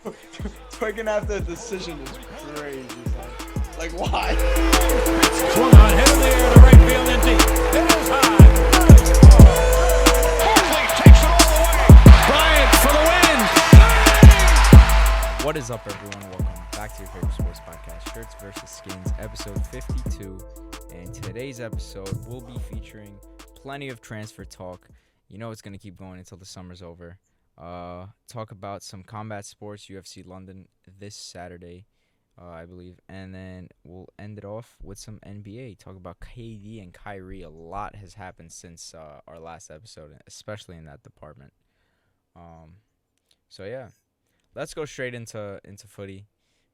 Twerking after a decision is crazy, man. Like, why? Swung on, hit in the air to right field and deep. It is high. Barkley takes it all the way. Bryant for the win. What is up, everyone? Welcome back to your favorite sports podcast, Shirts vs. Skins, episode 52. And today's episode will be featuring plenty of transfer talk. You know it's going to keep going until the summer's over. Talk about some combat sports, UFC London this Saturday, I believe. And then we'll end it off with some NBA. Talk about KD and Kyrie. A lot has happened since our last episode, especially in that department. So yeah, let's go straight into footy.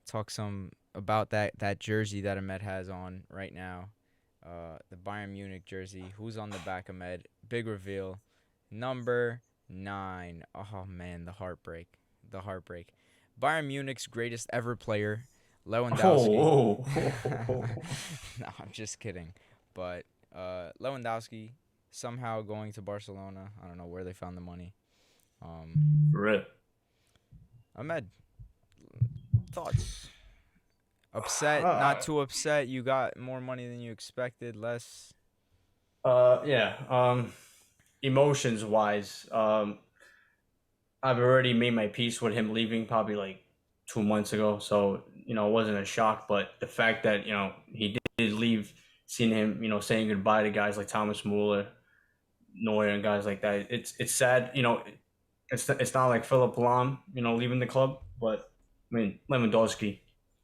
Talk some about that jersey that Ahmed has on right now. The Bayern Munich jersey. Who's on the back, Ahmed? Big reveal. Number 9. Oh, man, the heartbreak. Bayern Munich's greatest ever player, Lewandowski. Oh. No, I'm just kidding. But Lewandowski somehow going to Barcelona. I don't know where they found the money. Rip. Ahmed, thoughts? Upset? Not too upset? You got more money than you expected? Less? Emotions wise, I've already made my peace with him leaving probably like 2 months ago. So, it wasn't a shock, but the fact that, he did leave, seeing him, saying goodbye to guys like Thomas Muller, Neuer and guys like that. It's sad, it's not like Philip Lahm, leaving the club, but I mean, Lewandowski,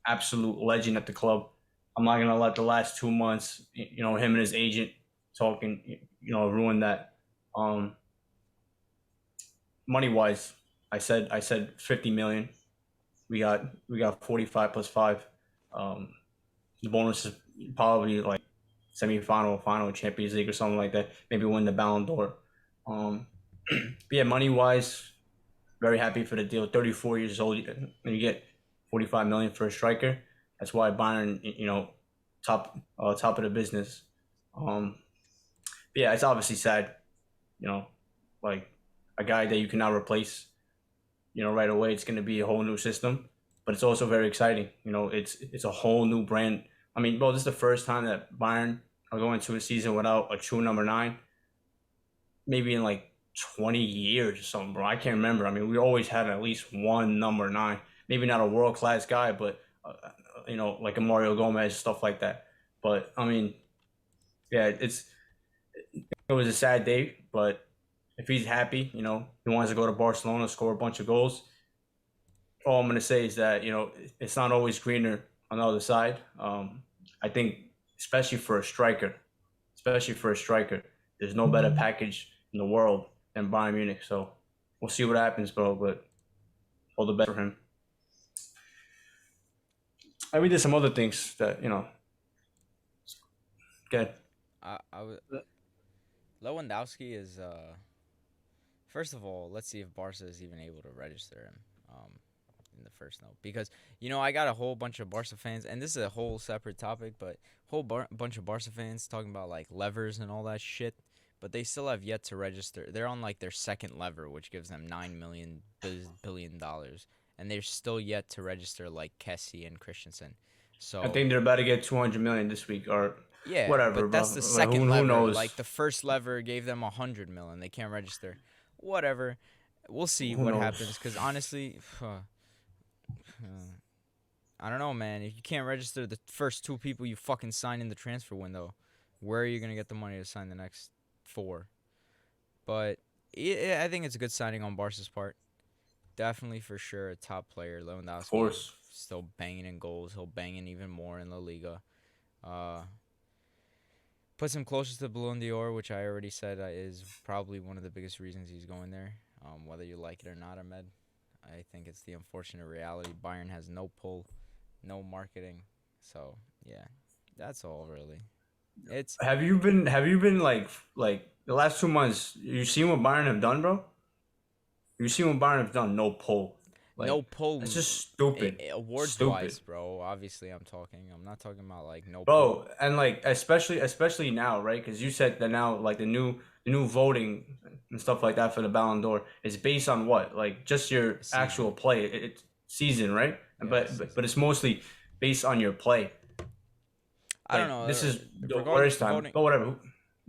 absolute legend at the club. I'm not going to let the last 2 months, him and his agent talking, ruin that. Money wise, I said 50 million. We got 45 plus 5. The bonus is probably like semi-final, final Champions League or something like that. Maybe win the Ballon d'Or. But yeah, money wise, very happy for the deal. 34 years old, and you get 45 million for a striker. That's why Bayern, top of the business. But yeah, it's obviously sad. Like a guy that you cannot replace, right away. It's going to be a whole new system, but it's also very exciting. It's a whole new brand. I mean, bro, this is the first time that Bayern are going to a season without a true number 9, maybe in like 20 years or something, bro. I can't remember. I mean, we always had at least one number 9, maybe not a world-class guy, but, like a Mario Gomez, stuff like that. But, I mean, yeah, it was a sad day, but if he's happy, he wants to go to Barcelona, score a bunch of goals. All I'm going to say is that, it's not always greener on the other side. I think, especially for a striker, there's no better package in the world than Bayern Munich. So we'll see what happens, bro, but all the best for him. I mean, there's some other things that, good. Lewandowski is first of all, let's see if Barca is even able to register him in the first note, because I got a whole bunch of Barca fans, and this is a whole separate topic, but bunch of Barca fans talking about like levers and all that shit, but they still have yet to register. They're on like their second lever, which gives them $9 billion, and they're still yet to register like Kessie and Christensen. So I think they're about to get 200 million this week, or yeah, whatever. But that's bro. the second who lever. knows? Like the first lever gave them 100 million. They can't register. Whatever. We'll see Who what knows? happens. Because honestly, I don't know, man. If you can't register the first 2 people you fucking sign in the transfer window, where are you gonna get the money to sign the next 4? But I think it's a good signing on Barca's part. Definitely for sure a top player. Lewandowski, Of course. still banging in goals. He'll bang in even more in La Liga. Puts him closer to Ballon d'Or, which I already said is probably one of the biggest reasons he's going there. Whether you like it or not, Ahmed, I think it's the unfortunate reality. Bayern has no pull, no marketing. So yeah, that's all really. It's Have you been like the last 2 months? You seen what Bayern have done, bro? You seen what Bayern have done? No pull. Like, no pull. It's just stupid. Awards wise, bro. Obviously, I'm not talking about like no Bro, pull. and like especially now, right? Because you said that now, like the new voting and stuff like that for the Ballon d'Or is based on what? Like just your actual play. It's season, right? Yeah, But it's mostly based on your play. I don't know. This is the regarding worst time, voting, but whatever.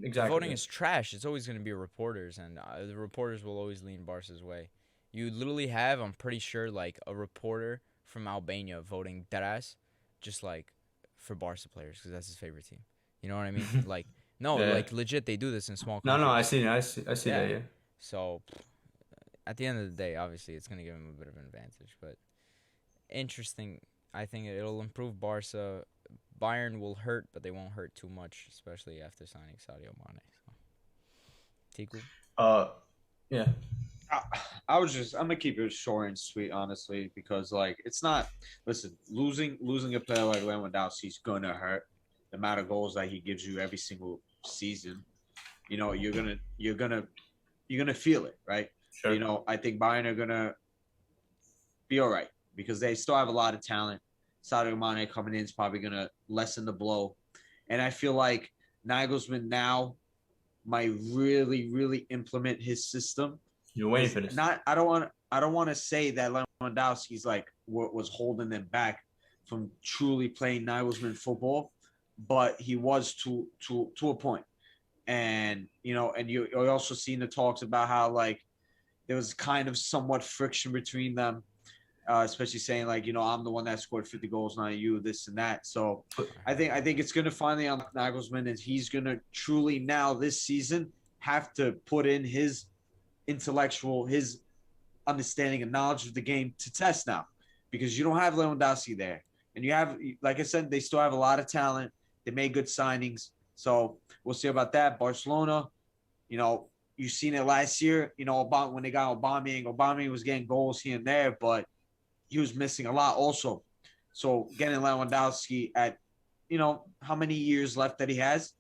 Exactly. voting is trash. It's always going to be reporters, and the reporters will always lean Barca's way. You literally have, I'm pretty sure, like a reporter from Albania voting deadass, just like for Barca players because that's his favorite team. You know what I mean? Like, no, Yeah. like legit, they do this in small No, countries. I see that. Yeah. So, at the end of the day, obviously, it's going to give him a bit of an advantage. But interesting. I think it'll improve Barca. Bayern will hurt, but they won't hurt too much, especially after signing Sadio Mane. So. Tiku? Yeah. I'm gonna keep it short and sweet, honestly, because like it's not. Listen, losing a player like Lewandowski's gonna hurt. The amount of goals that he gives you every single season, you know, you're gonna feel it, right? Sure. You know, I think Bayern are gonna be all right because they still have a lot of talent. Sadio Mane coming in is probably gonna lessen the blow, and I feel like Nagelsmann now might really implement his system. You're waiting for this. I don't want to say that Lewandowski's like what was holding them back from truly playing Nagelsmann football, but he was to a point. And you know, and you also seen the talks about how like there was kind of somewhat friction between them, especially saying like, you know, I'm the one that scored 50 goals, not you, this and that. So I think it's going to finally unlock Nagelsmann, and he's going to truly now this season have to put in his intellectual, his understanding and knowledge of the game to test now, because you don't have Lewandowski there, and you have, like I said, they still have a lot of talent. They made good signings, so we'll see about that. Barcelona, you know, you've seen it last year. You know, when they got Aubameyang was getting goals here and there, but he was missing a lot also. So getting Lewandowski at, you know, how many years left that he has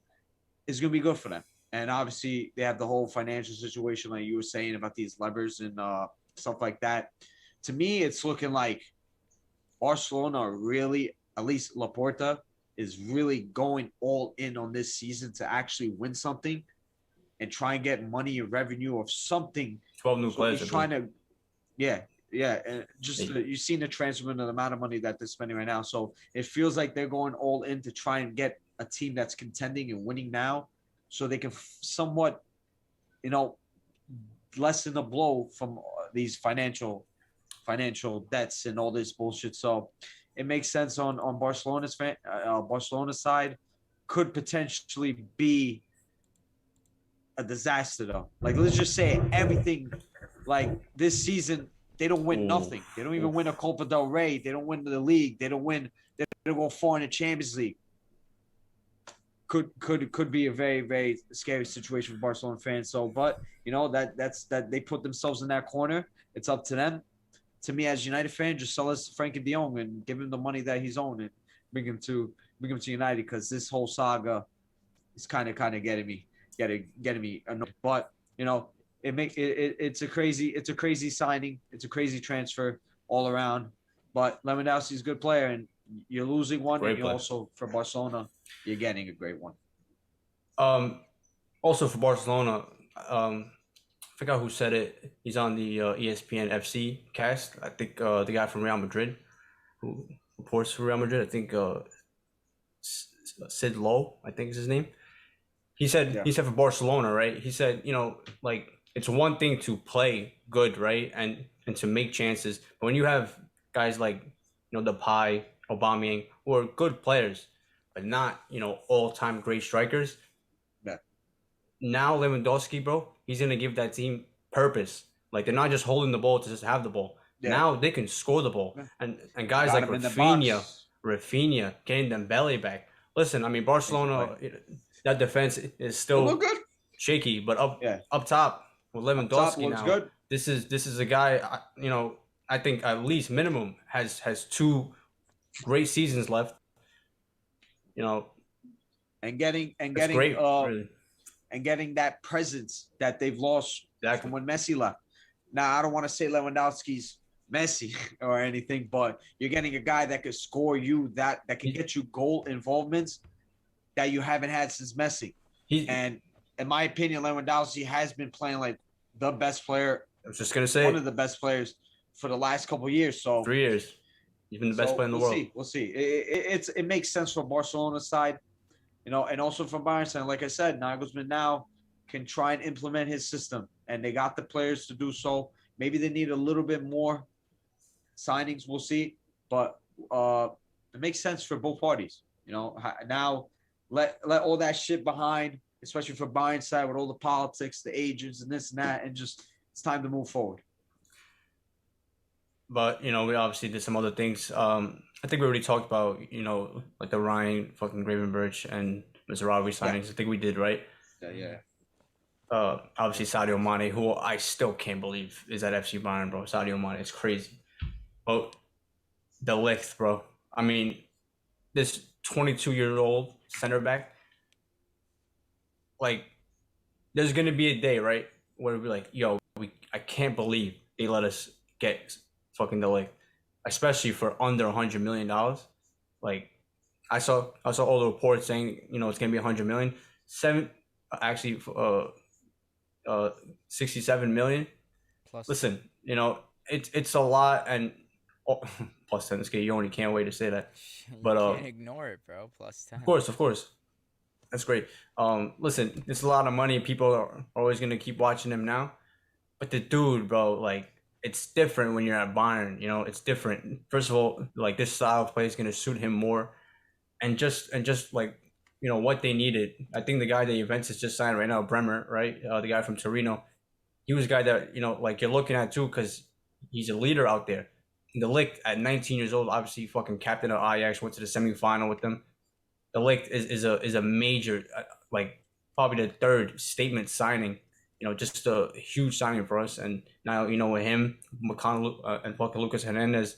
is going to be good for them. And obviously they have the whole financial situation, like you were saying about these levers and stuff like that. To me, it's looking like Barcelona really, at least Laporta, is really going all in on this season to actually win something and try and get money and revenue of something. 12 new players. He's trying to, yeah, and just you've seen the transfer and the amount of money that they're spending right now. So it feels like they're going all in to try and get a team that's contending and winning now, so they can somewhat, you know, lessen the blow from these financial debts and all this bullshit. So it makes sense on Barcelona's side. Could potentially be a disaster though. Like, let's just say everything, like this season, they don't win nothing. They don't even win a Copa del Rey. They don't win the league. They don't go far in the Champions League. Could be a very scary situation for Barcelona fans. So, but you know, that's they put themselves in that corner. It's up to them. To me, as a United fan, just sell us Frankie De Jong and give him the money that he's owed and bring him to United, because this whole saga is kind of getting me annoyed. But you know, it's a crazy signing. It's a crazy transfer all around. But Lewandowski's a good player, and you're losing one, and you also, for Barcelona, you're getting a great one. Also for Barcelona, I forgot who said it. He's on the ESPN FC cast. I think the guy from Real Madrid who reports for Real Madrid. I think Sid Lowe, I think is his name. He said for Barcelona, right? He said, you know, like, it's one thing to play good, right, and to make chances, but when you have guys like, you know, Depay, Aubameyang, who are good players, but not, you know, all-time great strikers. Yeah. Now Lewandowski, bro, he's gonna give that team purpose. Like, they're not just holding the ball to just have the ball. Yeah. Now they can score the ball, and guys like Rafinha getting Dembele back. Listen, I mean, Barcelona, that defense is still shaky, but up top with Lewandowski now, good. This is a guy, you know, I think at least minimum has 2 great seasons left. You know, and getting great, really. And getting that presence that they've lost from when Messi left. Now, I don't want to say Lewandowski's Messi or anything, but you're getting a guy that could score you, that can get you goal involvements that you haven't had since Messi. And in my opinion, Lewandowski has been playing like the best player. I was just gonna say one of the best players for the last couple of years. So 3 years. He's been the best player in the world. We'll see. It makes sense for Barcelona's side, you know, and also from Bayern's side. Like I said, Nagelsmann now can try and implement his system, and they got the players to do so. Maybe they need a little bit more signings. We'll see, but it makes sense for both parties. You know, now let all that shit behind, especially for Bayern's side with all the politics, the agents, and this and that, and just it's time to move forward. But, you know, we obviously did some other things. I think we already talked about, you know, like the Ryan fucking Gravenberch and Mazraoui signings. Yeah. I think we did, right? Yeah. Obviously Sadio Mane, who I still can't believe is at FC Bayern, bro. Sadio Mane, it's crazy. But De Ligt, bro. I mean, this 22-year-old center back, like, there's going to be a day, right, where we'll be like, yo, I can't believe they let us get fucking De Ligt, especially for under $100 million. Like, I saw all the reports saying, you know, it's gonna be $100 million. 67 million. Plus. Listen, you know, it's a lot, and plus 10. You only can't wait to say that. But you can't ignore it, bro. Plus 10. Of course. That's great. Listen, it's a lot of money. People are always gonna keep watching him now. But the dude, bro, like, it's different when you're at Bayern, you know, it's different. First of all, like, this style of play is going to suit him more. And just like, you know, what they needed. I think the guy that Juventus just signed right now, Bremer, right? The guy from Torino, he was a guy that, you know, like, you're looking at too, because he's a leader out there. De Ligt at 19 years old, obviously fucking captain of Ajax, went to the semifinal with them. De Ligt is a major, like, probably the third statement signing. You know, just a huge signing for us. And now, you know, with him, McConnell, and fucking Lucas Hernandez,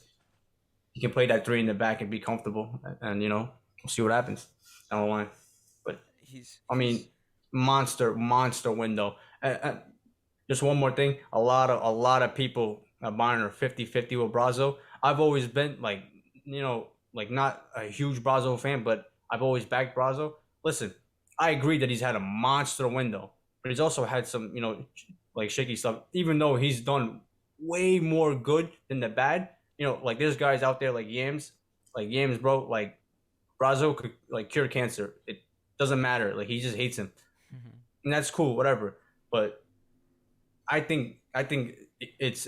he can play that 3 in the back and be comfortable. And, you know, we'll see what happens down the line. But, I mean, monster window. Just one more thing. A lot of people at Bayern are 50-50 with Brazzo. I've always been, like, you know, like, not a huge Brazzo fan, but I've always backed Brazzo. Listen, I agree that he's had a monster window. But he's also had some, you know, like, shaky stuff. Even though he's done way more good than the bad, you know, like, there's guys out there like Yams, bro. Like, Brazzo could, like, cure cancer. It doesn't matter. Like, he just hates him, and that's cool, whatever. But I think it's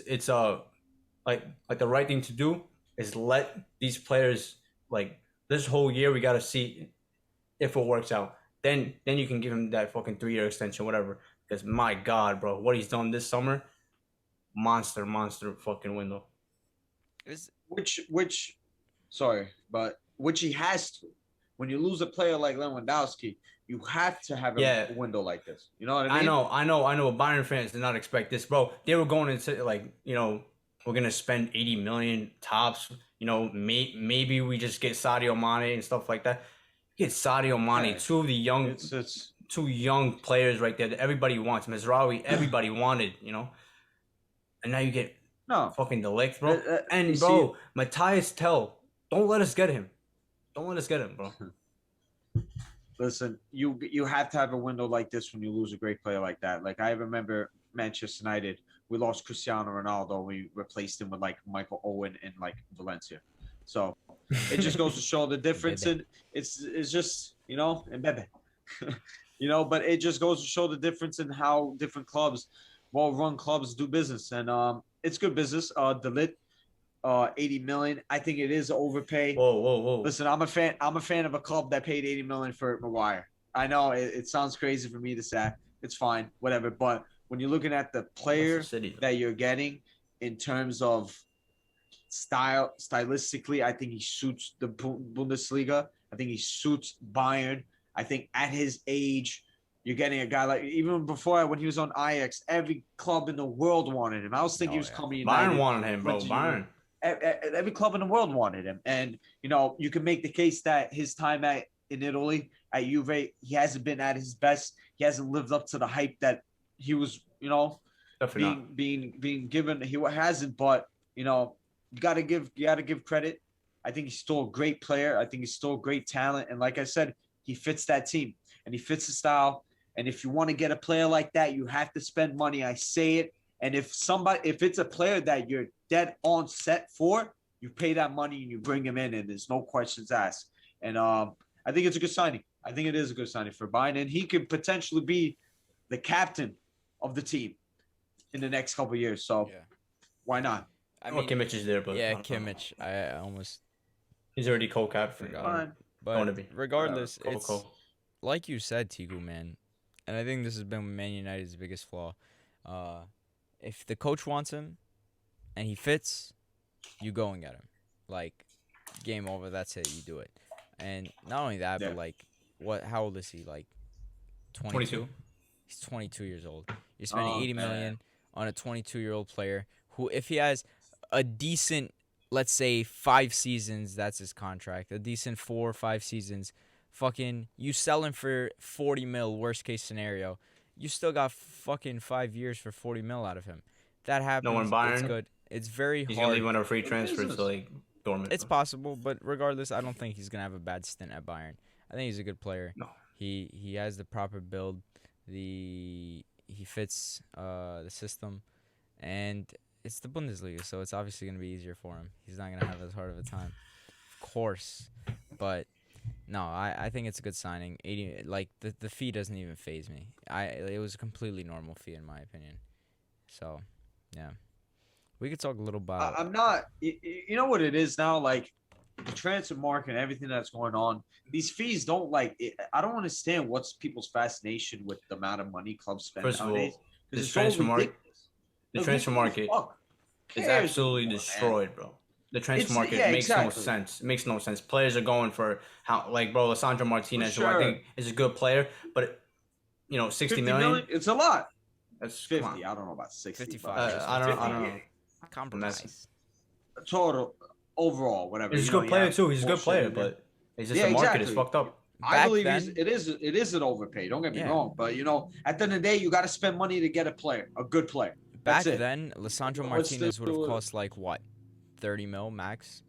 like the right thing to do is let these players, like, this whole year we gotta see if it works out. Then you can give him that fucking 3-year extension, whatever. Because, my God, bro, what he's done this summer, monster fucking window. Which he has to. When you lose a player like Lewandowski, you have to have a window like this. You know what I mean? I know. Bayern fans did not expect this, bro. They were going into, like, you know, we're gonna spend 80 million tops. You know, maybe we just get Sadio Mane and stuff like that. Get Sadio Mane, two young players right there that everybody wants. Mazraoui, everybody wanted, you know. And now you get fucking De Ligt, bro. And, bro, Matthias Tell, don't let us get him. Bro. Listen, you have to have a window like this when you lose a great player like that. Like, I remember Manchester United, we lost Cristiano Ronaldo. We replaced him with, like, Michael Owen in, like, Valencia. So it just goes to show the difference in it's just, you know, and Bebe. You know, but it just goes to show the difference in how different clubs, well-run clubs, do business. And it's good business. De Ligt, 80 million. I think it is overpay. Whoa. Listen, I'm a fan of a club that paid 80 million for Maguire. I know it sounds crazy for me to say. It's fine, whatever. But when you're looking at the player that you're getting in terms of stylistically, I think he suits the Bundesliga. I think he suits Bayern. I think at his age, you're getting a guy like, even before, when he was on Ajax, every club in the world wanted him. I was thinking he was coming. Bayern wanted him, bro. Bayern. Every club in the world wanted him. And, you know, you can make the case that his time in Italy at Juve, he hasn't been at his best. He hasn't lived up to the hype that he was, you know, being given. He hasn't, but, you know, you gotta give credit. I think he's still a great player. I think he's still a great talent. And like I said, he fits that team and he fits the style. And if you want to get a player like that, you have to spend money. I say it. And if it's a player that you're dead on set for, you pay that money and you bring him in, and there's no questions asked. And I think it's a good signing. I think it is a good signing for Bayern, and he could potentially be the captain of the team in the next couple of years. So why not? I mean, Kimmich is there, but Kimmich. I almost he's already co-captain. But regardless, it's like you said, Tigu, man, and I think this has been Man United's biggest flaw. If the coach wants him and he fits, you go and get him. Like, game over. That's it. You do it. And not only that, but like, how old is he? Like, 22. He's 22 years old. You're spending $80 million on a 22-year-old player who, if he has a decent, let's say 5 seasons, that's his contract. A decent 4 or 5 seasons, fucking, you sell him for 40 mil. Worst case scenario, you still got fucking 5 years for 40 mil out of him. That happens. No one Bayern. It's good. It's very hard. He's gonna leave on a free transfer to like Dortmund. It's possible, but regardless, I don't think he's gonna have a bad stint at Bayern. I think he's a good player. No. He has the proper build. He fits the system, and it's the Bundesliga, so it's obviously gonna be easier for him. He's not gonna have as hard of a time, of course. But no, I think it's a good signing. 80, like the fee doesn't even faze me. It was a completely normal fee in my opinion. So, yeah. We could talk a little about. I'm not. You know what it is now? Like the transfer market and everything that's going on. These fees don't I don't understand what's people's fascination with the amount of money clubs spend nowadays. The transfer market is absolutely destroyed, bro. The transfer market makes no sense. It makes no sense. Players are going for Lisandro Martinez, who I think is a good player, but 60 million. It's a lot. That's 50. I don't know about 60. 55. I don't know. Compromise. Total overall, whatever. He's a good player too. He's a good player, but it's just the market is fucked up. I believe it is an overpay. Don't get me wrong, but at the end of the day, you got to spend money to get a good player. Back then, Lisandro Martinez would have cost like what, 30 mil max.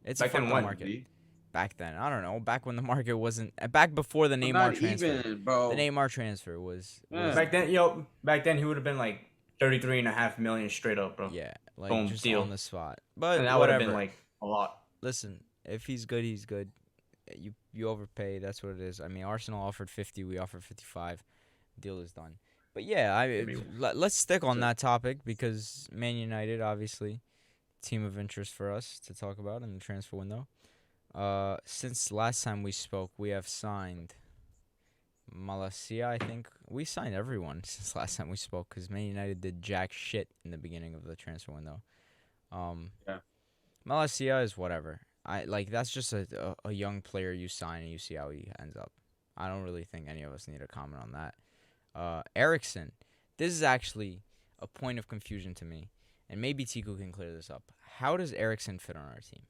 It's a fucking market. Back then, I don't know. Back when the market wasn't. Back before the Neymar transfer. Even, bro. The Neymar transfer was. Back then, he would have been like 33.5 million straight up, bro. Yeah, like boom, just deal. On the spot. But and that would have been like a lot. Listen, if he's good, he's good. You overpay. That's what it is. I mean, Arsenal offered 50. We offered 55. Deal is done. But yeah, let's stick on that topic because Man United, obviously, team of interest for us to talk about in the transfer window. Since last time we spoke, we have signed Malacia. I think we signed everyone since last time we spoke because Man United did jack shit in the beginning of the transfer window. Malacia is whatever. That's just a young player you sign and you see how he ends up. I don't really think any of us need to comment on that. Eriksen, this is actually a point of confusion to me, and maybe Tiku can clear this up. How does Eriksen fit on our team?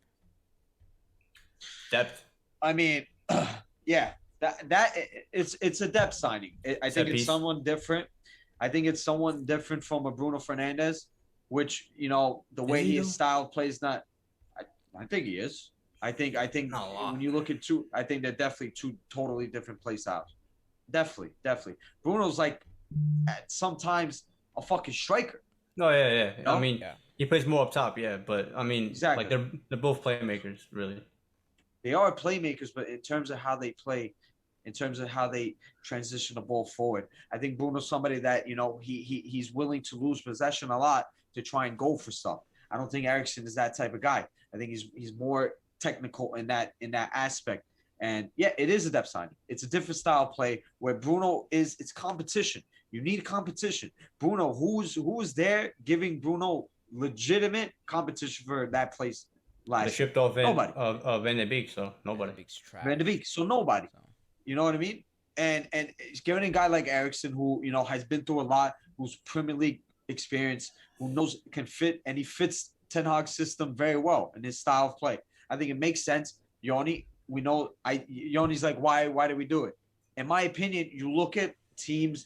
Depth. I mean, yeah, it's a depth signing. I think it's someone different. I think it's someone different from a Bruno Fernandes, which the way his style plays not. I think he is. I think when you look at two, I think they're definitely two totally different play styles. Definitely. Bruno's like sometimes a fucking striker. No, yeah. I mean, he plays more up top, but I mean, exactly. Like they're both playmakers, really. They are playmakers, but in terms of how they play, in terms of how they transition the ball forward, I think Bruno's somebody that he's willing to lose possession a lot to try and go for stuff. I don't think Eriksen is that type of guy. I think he's more technical in that aspect. And yeah, it is a depth signing. It's a different style play where Bruno it's competition. You need competition. Bruno, who is there giving Bruno legitimate competition for that place last year? They shipped off Van de Beek, so nobody. Van de Beek, so nobody. You know what I mean? And giving a guy like Eriksen who has been through a lot, who's Premier League experience, who can fit, and he fits Ten Hag's system very well in his style of play. I think it makes sense. Yoni's like, why do we do it? In my opinion, you look at teams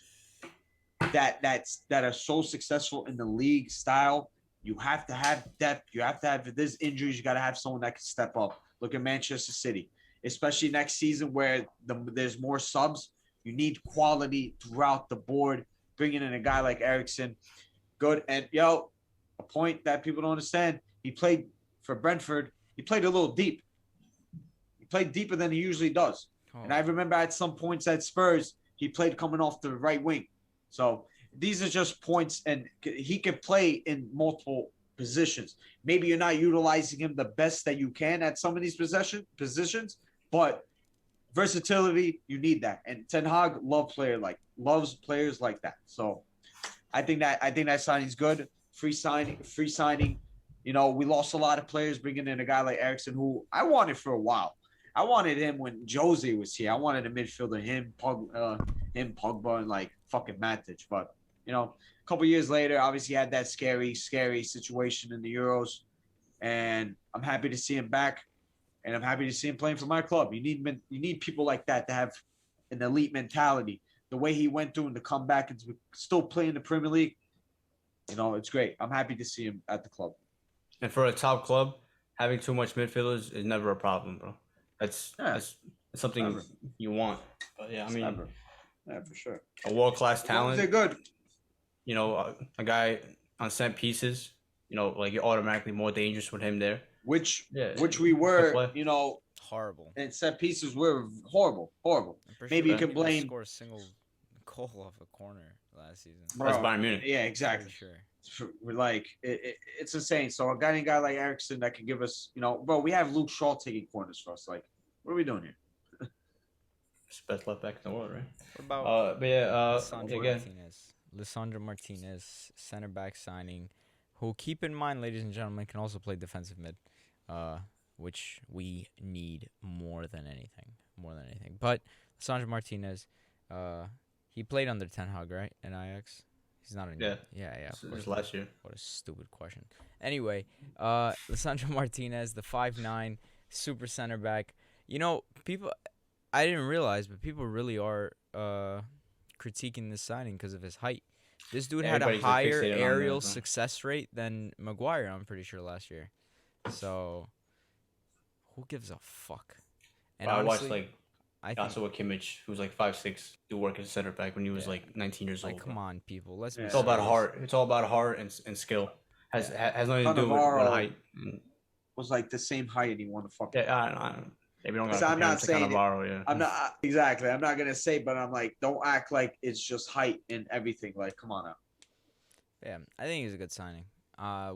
that are so successful in the league style, you have to have depth. You have to have, if there's injuries, you got to have someone that can step up. Look at Manchester City, especially next season where there's more subs. You need quality throughout the board. Bringing in a guy like Eriksen, good. And a point that people don't understand. He played for Brentford. He played a little deep. He played deeper than he usually does. Oh. And I remember at some points at Spurs, he played coming off the right wing. So these are just points, and he can play in multiple positions. Maybe you're not utilizing him the best that you can at some of these positions, but versatility, you need that. And Ten Hag loves players like that. So I think that signing's good. Free signing. You know, we lost a lot of players bringing in a guy like Eriksson, who I wanted for a while. I wanted him when Jose was here. I wanted a midfielder, him, Pogba, and like fucking Matic. But you know, a couple years later, obviously had that scary situation in the Euros, and I'm happy to see him back, and I'm happy to see him playing for my club. You need people like that to have an elite mentality. The way he went through and to come back and to still play in the Premier League, you know, it's great. I'm happy to see him at the club. And for a top club, having too much midfielders is never a problem, bro. That's something never. You want. But yeah, I mean, Never. Yeah, for sure. A world-class talent. They're good. You know, a guy on set pieces. You know, like you're automatically more dangerous with him there. Which we were, you know, horrible. And set pieces were horrible. Maybe you can blame. Score a single goal off a corner last season. That's Bayern Munich. Yeah, exactly. Sure. We're like it's insane. So a guy like Eriksson that can give us, you know, bro, we have Luke Shaw taking corners for us. Like, what are we doing here? Best left back in the world, right? What about again, Lisandro Martinez, center back signing, who, keep in mind, ladies and gentlemen, can also play defensive mid, which we need more than anything. But Lisandro Martinez, he played under Ten Hag, right, in Ajax? He's not in. Yeah. Of course. Last year. What a stupid question. Anyway, Lisandro Martinez, the 5'9", super center back. You know, I didn't realize, but people really are critiquing this signing because of his height. This dude had a higher aerial success rate than Maguire, I'm pretty sure, last year. So, who gives a fuck? And honestly, I watched Joshua Kimmich, who was like 5'6", do work as center back when he was like 19 years old. Come on, people. It's all about heart. It's all about heart and skill. Has nothing to do with height. Was like the same height, and he won the fuck. Yeah, I don't. Maybe don't. I'm not saying yeah. I'm not exactly. I'm not gonna say, but I'm like, don't act like it's just height and everything. Like, come on out. Yeah, I think he's a good signing.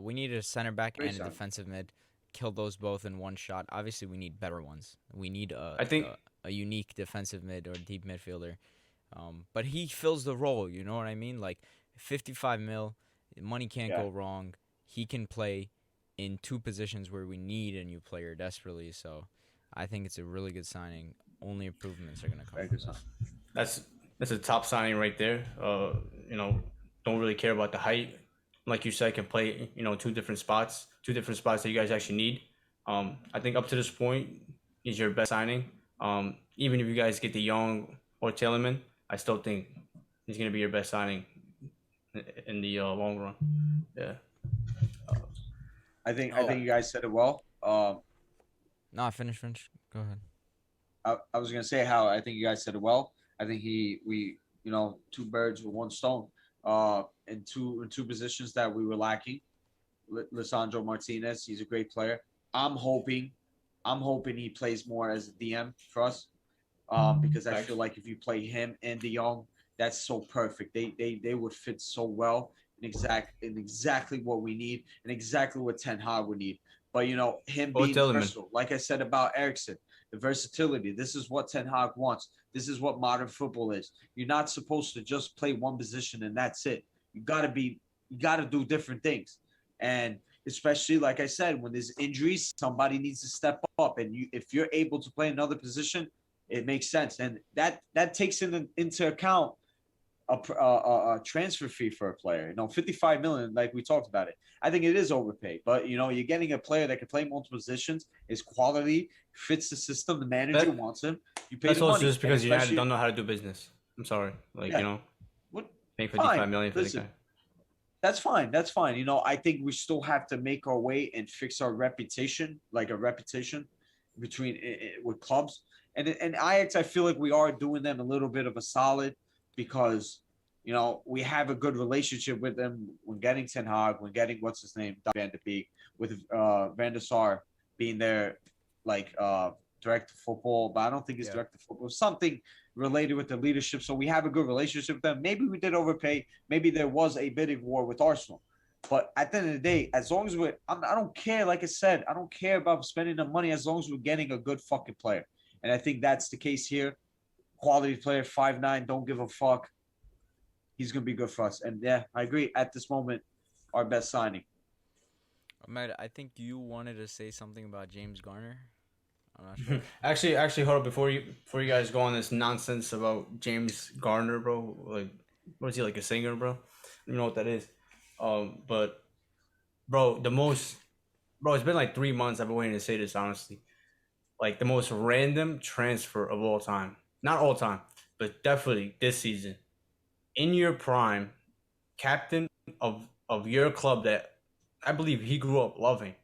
We need a center back and a defensive mid. Kill those both in one shot. Obviously, we need better ones. We need a unique defensive mid or deep midfielder. But he fills the role, you know what I mean? Like 55 mil, money can't go wrong. He can play in two positions where we need a new player desperately. So I think it's a really good signing. Only improvements are going to come from this. That's a top signing right there. You know, don't really care about the height. Like you said, can play, you know, two different spots that you guys actually need. I think up to this point, he's your best signing. Even if you guys get De Jong or Tielemans, I still think he's going to be your best signing in the long run. Yeah. I think you guys said it well. Nah, finish. Go ahead. I was gonna say how I think you guys said it well. I think we two birds with one stone. In two positions that we were lacking. Lisandro Martinez, he's a great player. I'm hoping he plays more as a DM for us. Because I feel like if you play him and De Jong, that's so perfect. They would fit so well in exactly what we need and exactly what Ten Hag would need. But you know, him being versatile, like I said about Eriksson, the versatility. This is what Ten Hag wants. This is what modern football is. You're not supposed to just play one position and that's it. You gotta do different things. And especially, like I said, when there's injuries, somebody needs to step up. And if you're able to play another position, it makes sense. And that takes into account a transfer fee for a player. You know, 55 million, like we talked about it. I think it is overpaid. But, you know, you're getting a player that can play multiple positions, is quality, fits the system, the manager wants him. You pay the money. That's also just because you don't know how to do business. I'm sorry. Like, you know, paying 55 million for the guy. That's fine. That's fine. You know, I think we still have to make our way and fix our reputation, like a reputation with clubs. And Ajax, I feel like we are doing them a little bit of a solid because, you know, we have a good relationship with them. When getting Ten Hag, when getting what's his name, Van de Beek, with Van der Sar being there, like direct to football, but I don't think it's direct to football. Something related with the leadership. So we have a good relationship with them. Maybe we did overpay. Maybe there was a bidding war with Arsenal. But at the end of the day, as long as I don't care. Like I said, I don't care about spending the money as long as we're getting a good fucking player. And I think that's the case here. Quality player, 5'9", don't give a fuck. He's going to be good for us. And yeah, I agree. At this moment, our best signing. Ahmed, I think you wanted to say something about James Garner. I'm not sure. Actually, hold up before you guys go on this nonsense about James Garner, bro. Like, what is he, like a singer, bro? You know what that is. But bro, it's been like 3 months. I've been waiting to say this, honestly. Like, the most random transfer of all time. Not all time, but definitely this season. In your prime, captain of your club that I believe he grew up loving.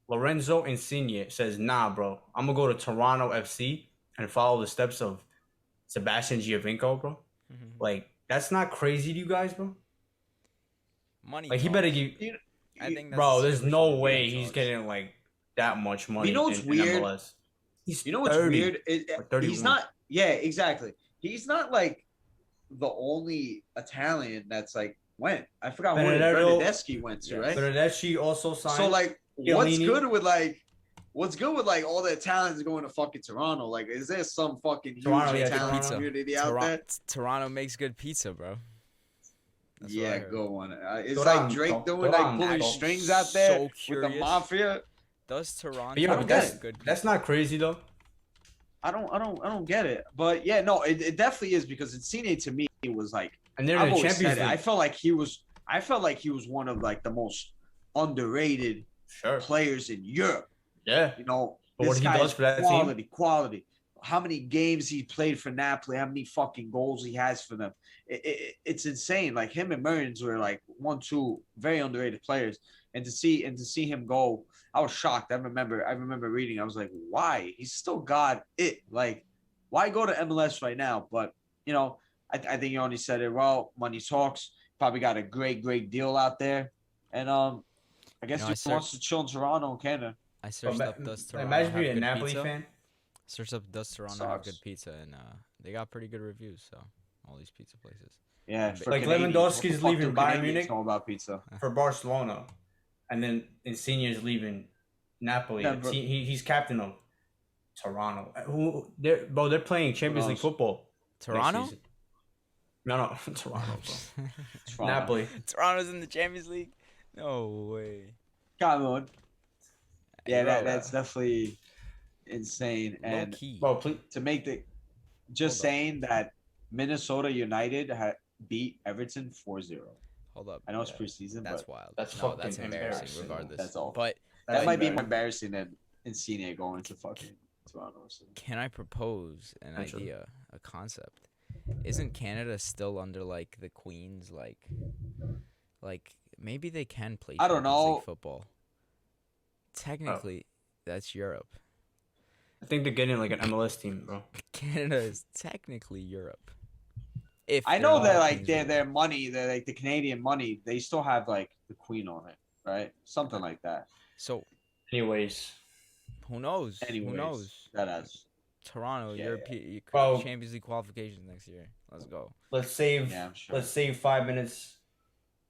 Lorenzo Insigne says, nah, bro, I'm going to go to Toronto FC and follow the steps of Sebastian Giovinco, bro. Mm-hmm. Like, that's not crazy to you guys, bro? Money. Like, he better give... I think that's bro, there's no way he's getting, like, that much money. You know what's weird? MLS. You know what's weird? He's not... Yeah, exactly. He's not, like, the only Italian that's, like, went. I forgot where Bernardeschi went to, right? Bernardeschi also signed... So, like... What's good with all the Italians going to fucking Toronto? Like, is there some fucking huge Italian community out there? Toronto makes good pizza, bro. That's go one. It's like Drake doing like pulling strings out there with the mafia. Does Toronto? Yeah, but that's not crazy though. I don't get it. But yeah, no, it definitely is because Insigne to me was like, and they're in the Champions League. I felt like he was one of like the most underrated players in Europe. Yeah. You know, but what he does for that quality. How many games he played for Napoli, how many fucking goals he has for them. It's insane. Like him and Mertens were like 1-2 very underrated players. And to see him go, I was shocked. I remember reading, I was like, why? He's still got it. Like, why go to MLS right now? But you know, I think you only said it well. Money talks. Probably got a great deal out there. And I guess he wants to chill in Toronto and Canada. I searched up does Toronto imagine being have a good Napoli pizza? fan. Searched up does Toronto have good pizza, and they got pretty good reviews. So all these pizza places. Yeah, like Lewandowski's leaving Bayern Munich about pizza for Barcelona, and then Insigne is leaving Napoli. Yeah, he's captain of Toronto. They're playing Champions League football. Toronto? No, Toronto. Bro. Napoli. Toronto's in the Champions League. No way. Come on. Yeah, that's definitely insane. And to make the saying that Minnesota United beat Everton 4-0. Hold up. I know it's preseason, that's but wild. That's embarrassing regardless. That's all. But that might be more embarrassing than Insigne going to fucking Toronto. Can I propose an idea, a concept? Isn't Canada still under like the Queen's like maybe they can play I don't know. League football. Technically, that's Europe. I think they're getting like an MLS team, bro. Canada is technically Europe. I know that like their money, they're like the Canadian money, they still have like the Queen on it, right? Something like that. So, anyways, who knows? Who knows? That has Toronto, European Champions League qualifications next year. Let's go. Let's save 5 minutes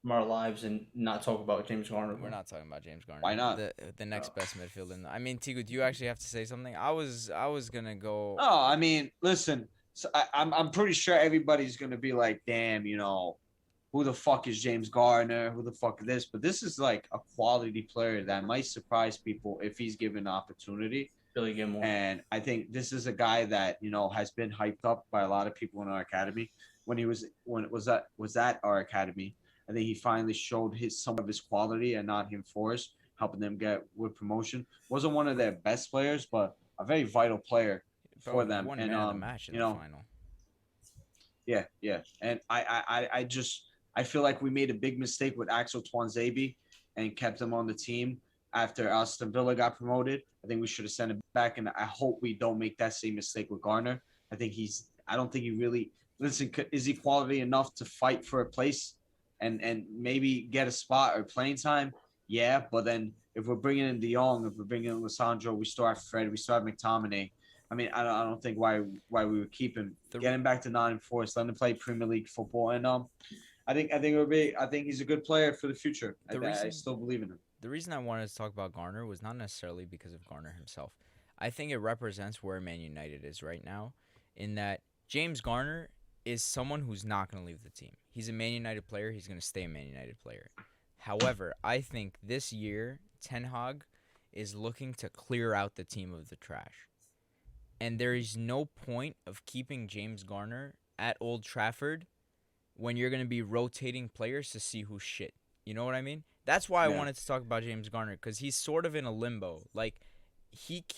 from our lives and not talk about James Garner. We're not talking about James Garner. Why not? The next best midfielder. I mean, Tigu, do you actually have to say something? I was gonna go. No, I mean, listen. So I'm pretty sure everybody's gonna be like, damn, you know, who the fuck is James Garner? Who the fuck is this? But this is like a quality player that might surprise people if he's given the opportunity. Billy Gilmore. And I think this is a guy that, you know, has been hyped up by a lot of people in our academy. When it was at our academy, I think he finally showed some of his quality and not him force, helping them get with promotion. Wasn't one of their best players, but a very vital player for them. And the match in the final. Yeah. And I feel like we made a big mistake with Axel Tuanzebe and kept him on the team after Aston Villa got promoted. I think we should have sent him back, and I hope we don't make that same mistake with Garner. I don't think he really listen, is he quality enough to fight for a place and maybe get a spot or playing time? Yeah, but then if we're bringing in De Jong, if we're bringing in Lissandro, we still have Fred, we still have McTominay. I mean, I don't think why we would keep him. Get him back to Nottingham Forest, let him play Premier League football, and I think it would be. I think he's a good player for the future. I still believe in him. The reason I wanted to talk about Garner was not necessarily because of Garner himself. I think it represents where Man United is right now, in that James Garner is someone who's not going to leave the team. He's a Man United player. He's going to stay a Man United player. However, I think this year, Ten Hag is looking to clear out the team of the trash. And there is no point of keeping James Garner at Old Trafford when you're going to be rotating players to see who's shit. You know what I mean? That's why I wanted to talk about James Garner, because he's sort of in a limbo. Like,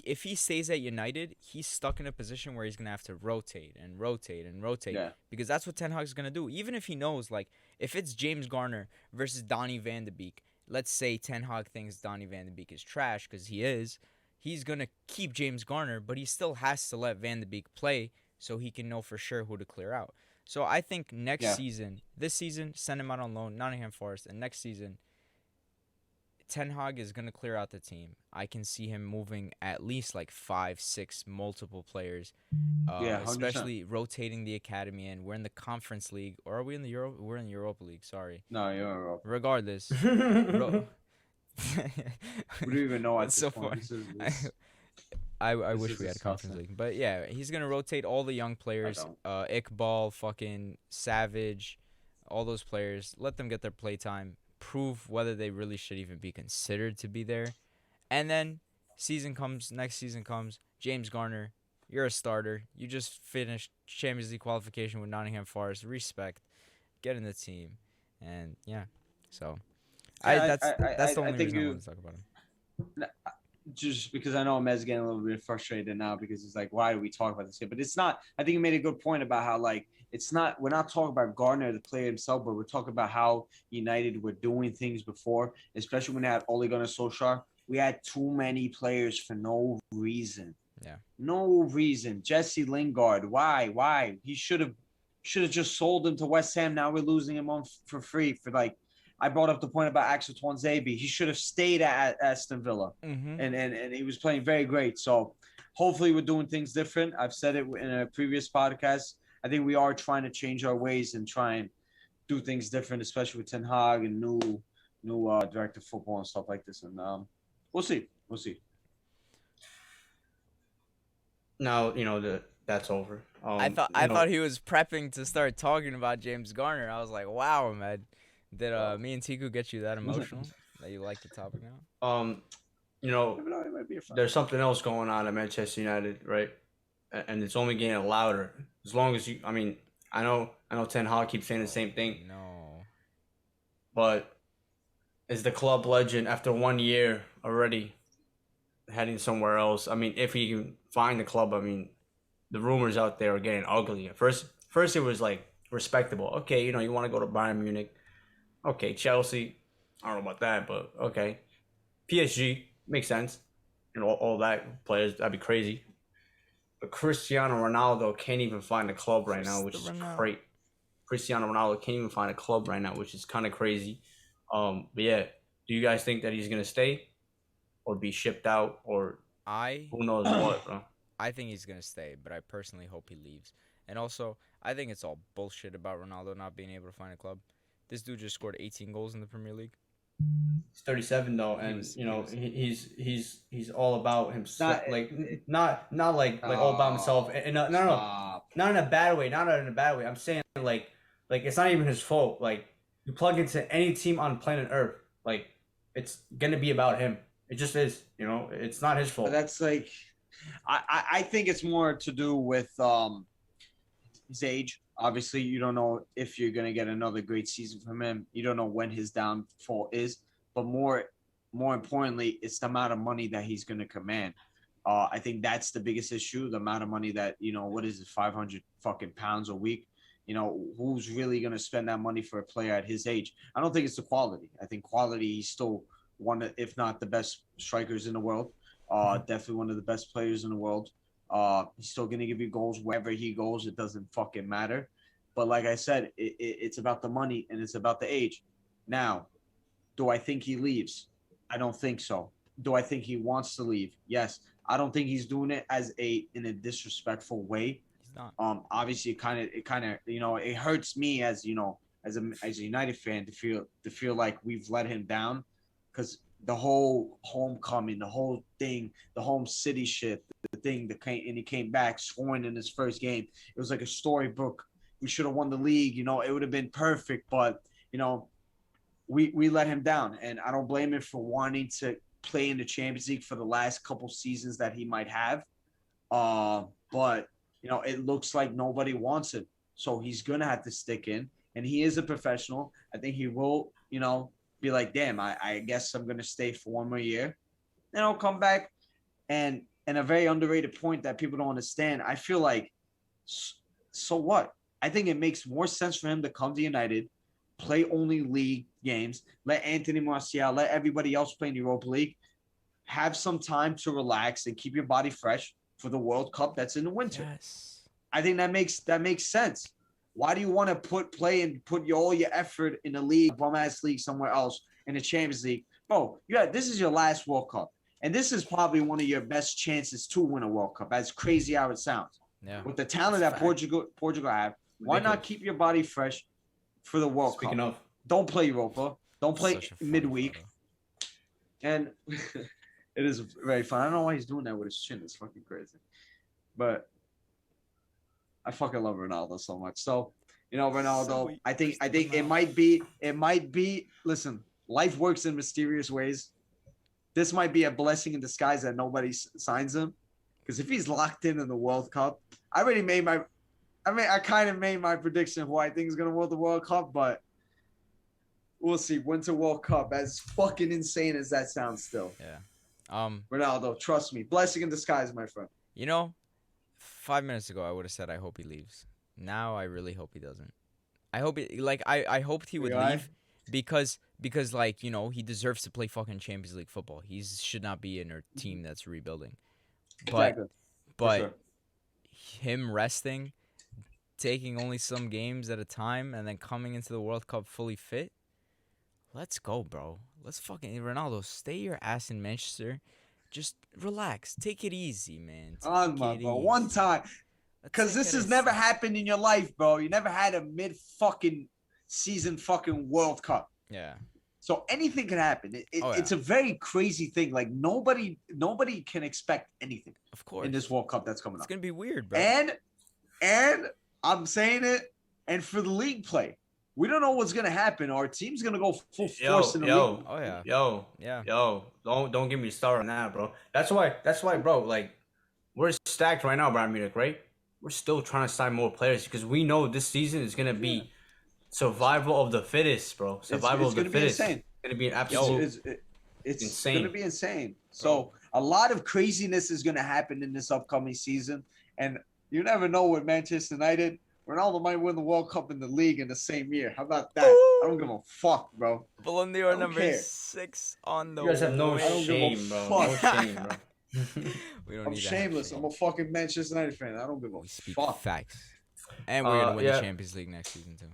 if he stays at United, he's stuck in a position where he's going to have to rotate and rotate and rotate. Yeah. Because that's what Ten Hag's going to do. Even if he knows, like, if it's James Garner versus Donny van de Beek, let's say Ten Hag thinks Donny van de Beek is trash, because he is, he's going to keep James Garner, but he still has to let Van de Beek play so he can know for sure who to clear out. So I think this season, send him out on loan, Nottingham Forest, and next season, Ten Hag is going to clear out the team. I can see him moving at least like 5, 6 multiple players, especially rotating the academy. And we're in the Conference League, or are we in the Euro? We're in the Europa League. Sorry. No, you're Europa. Regardless, we don't even know at this point. I wish we had a Conference League, but yeah, he's gonna rotate all the young players. Iqbal, fucking Savage, all those players. Let them get their play time. Prove whether they really should even be considered to be there. And then next season comes, James Garner, you're a starter. You just finished Champions League qualification with Nottingham Forest. Respect. Get in the team. And yeah. So that's the only reason I want to talk about him. Just because I know Mez getting a little bit frustrated now because it's like, why do we talk about this here? But it's not. I think you made a good point about how, like, it's not. We're not talking about Gardner, the player himself, but we're talking about how United were doing things before, especially when they had Ole Gunnar Solskjaer. We had too many players for no reason. Yeah. No reason. Jesse Lingard. Why? He should have just sold him to West Ham. Now we're losing him on for free for like. I brought up the point about Axel Tuanzebe. He should have stayed at Aston Villa, and he was playing very great. So hopefully we're doing things different. I've said it in a previous podcast. I think we are trying to change our ways and try and do things different, especially with Ten Hag and new director of football and stuff like this. And we'll see. Now that's over. I thought he was prepping to start talking about James Garner. I was like, wow, man. Did me and Tiku get you that emotional that you like the topic now? There's something else going on at Manchester United, right? And it's only getting louder. As long as I know Ten Hag keeps saying the same thing. No. But is the club legend after 1 year already heading somewhere else? I mean, if he can find the club, I mean, the rumors out there are getting ugly. At first it was like respectable. Okay, you want to go to Bayern Munich. Okay, Chelsea, I don't know about that, but okay. PSG, makes sense. All that players, that'd be crazy. But Cristiano Ronaldo can't even find a club right now, which is great. Cristiano Ronaldo can't even find a club right now, which is kind of crazy. But yeah, do you guys think that he's going to stay or be shipped out or who knows what, bro? I think he's going to stay, but I personally hope he leaves. And also, I think it's all bullshit about Ronaldo not being able to find a club. This dude just scored 18 goals in the Premier League. He's 37 though, and he's all about himself. Not all about himself. And not in a bad way. Not in a bad way. I'm saying like it's not even his fault. Like you plug into any team on planet Earth, like it's gonna be about him. It just is. It's not his fault. But that's like, I think it's more to do with his age. Obviously, you don't know if you're going to get another great season from him. You don't know when his downfall is. But more importantly, it's the amount of money that he's going to command. I think that's the biggest issue, the amount of money that, what is it, 500 fucking pounds a week? Who's really going to spend that money for a player at his age? I don't think it's the quality. I think quality, he's still one of, if not the best strikers in the world. Definitely one of the best players in the world. He's still going to give you goals wherever he goes. It doesn't fucking matter. But like I said, it's about the money and it's about the age. Now, do I think he leaves? I don't think so. Do I think he wants to leave? Yes. I don't think he's doing it in a disrespectful way. He's not. Obviously, it kind of it hurts me as as a United fan to feel like we've let him down, because the whole homecoming, the whole thing, the home city shit, and he came back scoring in his first game. It was like a storybook. We should have won the league. It would have been perfect, but we let him down, and I don't blame him for wanting to play in the Champions League for the last couple seasons that he might have. But it looks like nobody wants him, so he's gonna have to stick in. And he is a professional. I think he will, be like, damn, I guess I'm gonna stay for one more year. Then I'll come back. And a very underrated point that people don't understand, I feel like, so what? I think it makes more sense for him to come to United, play only league games, let Anthony Martial, let everybody else play in the Europa League, have some time to relax and keep your body fresh for the World Cup that's in the winter. Yes. I think that makes sense. Why do you want to put all your effort in a league, bum-ass league somewhere else, in the Champions League? Bro, this is your last World Cup. And this is probably one of your best chances to win a World Cup, as crazy how it sounds. Yeah. With the talent that Portugal have, why not keep your body fresh for the World Speaking Cup? of, Don't play Europa. Don't play Such a funny midweek. photo. And it is very fun. I don't know why he's doing that with his chin. It's fucking crazy. But I fucking love Ronaldo so much. So, Ronaldo, I think it might be, listen, life works in mysterious ways. This might be a blessing in disguise that nobody signs him. Because if he's locked in the World Cup, I kind of made my prediction of who I think is going to win the World Cup, but we'll see. Winter World Cup, as fucking insane as that sounds still. Yeah. Ronaldo, trust me. Blessing in disguise, my friend. 5 minutes ago I would have said I hope he leaves. Now I really hope he doesn't. I hope I hoped he would leave because he deserves to play fucking Champions League football. He should not be in a team that's rebuilding. But Sure. him resting, taking only some games at a time, and then coming into the World Cup fully fit. Let's go, bro. Let's fucking Ronaldo, stay your ass in Manchester. Just relax. Take it easy, man. One time. Because this has never happened in your life, bro. You never had a mid-fucking season fucking World Cup. Yeah. So anything can happen. It's a very crazy thing. Like, nobody can expect anything. Of course. In this World Cup that's coming up. It's going to be weird, bro. And I'm saying it, and for the league play, we don't know what's gonna happen. Our team's gonna go full force in the league. Oh yeah. Don't get me started on that, bro. That's why, bro. Like, we're stacked right now, Bayern Munich, right? We're still trying to sign more players because we know this season is gonna be survival of the fittest, bro. Survival of the fittest. It's gonna be an absolute. It's insane. Gonna be insane. So a lot of craziness is gonna happen in this upcoming season, and you never know with Manchester United. Ronaldo might win the World Cup in the league in the same year. How about that? I don't give a fuck, bro. Ballon d'Or number 6 on the way. You guys have no shame, bro. No shame, bro. I'm shameless. I'm a fucking Manchester United fan. I don't give a fuck. Facts. And we're gonna win the Champions League next season too.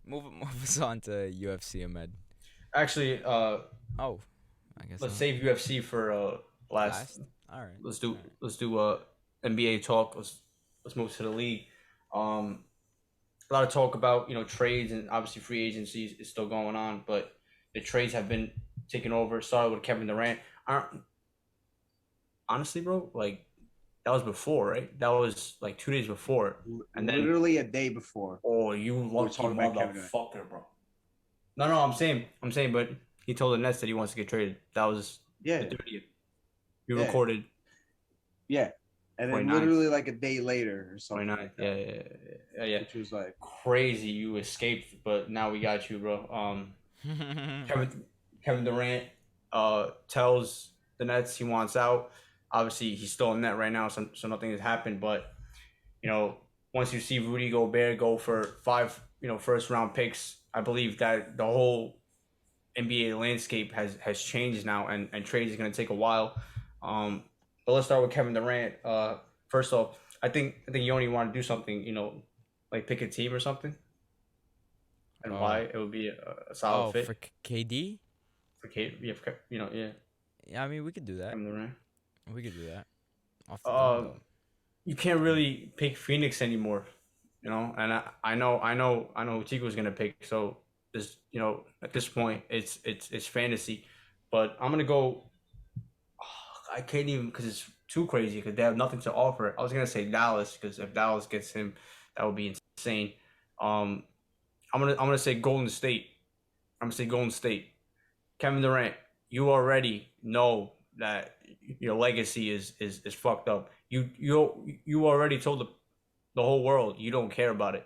Move us on to UFC, Ahmed. Actually, I guess let's save UFC for last. All right. Let's do NBA talk. Let's move to the league. A lot of talk about trades, and obviously free agency is still going on, but the trades have been taken over. Started with Kevin Durant. Honestly, bro, like that was before, right? That was like 2 days before, and then literally a day before. Oh, you lucky motherfucker, bro. No, I'm saying, but he told the Nets that he wants to get traded. That was the 30th. You recorded. Yeah. And then literally like a day later or something. 29th. Like that. Yeah. Which was like crazy. You escaped, but now we got you, bro. Kevin Durant tells the Nets he wants out. Obviously, he's still in net right now, so nothing has happened. But once you see Rudy Gobert go for 5, first round picks, I believe that the whole NBA landscape has changed now, and trade is going to take a while. But let's start with Kevin Durant. First off, I think you only want to do something, like pick a team or something, and why it would be a solid fit for KD. for Kate. Yeah, Yeah, I mean we could do that. Kevin Durant. We could do that. Off the dome, though. You can't really pick Phoenix anymore, And I know who Tico's gonna pick. So this, at this point, it's fantasy, but I'm gonna go. I can't even because it's too crazy because they have nothing to offer. I was gonna say Dallas because if Dallas gets him, that would be insane. I'm gonna say Golden State. I'm gonna say Golden State. Kevin Durant, you already know that your legacy is fucked up. You already told the whole world you don't care about it,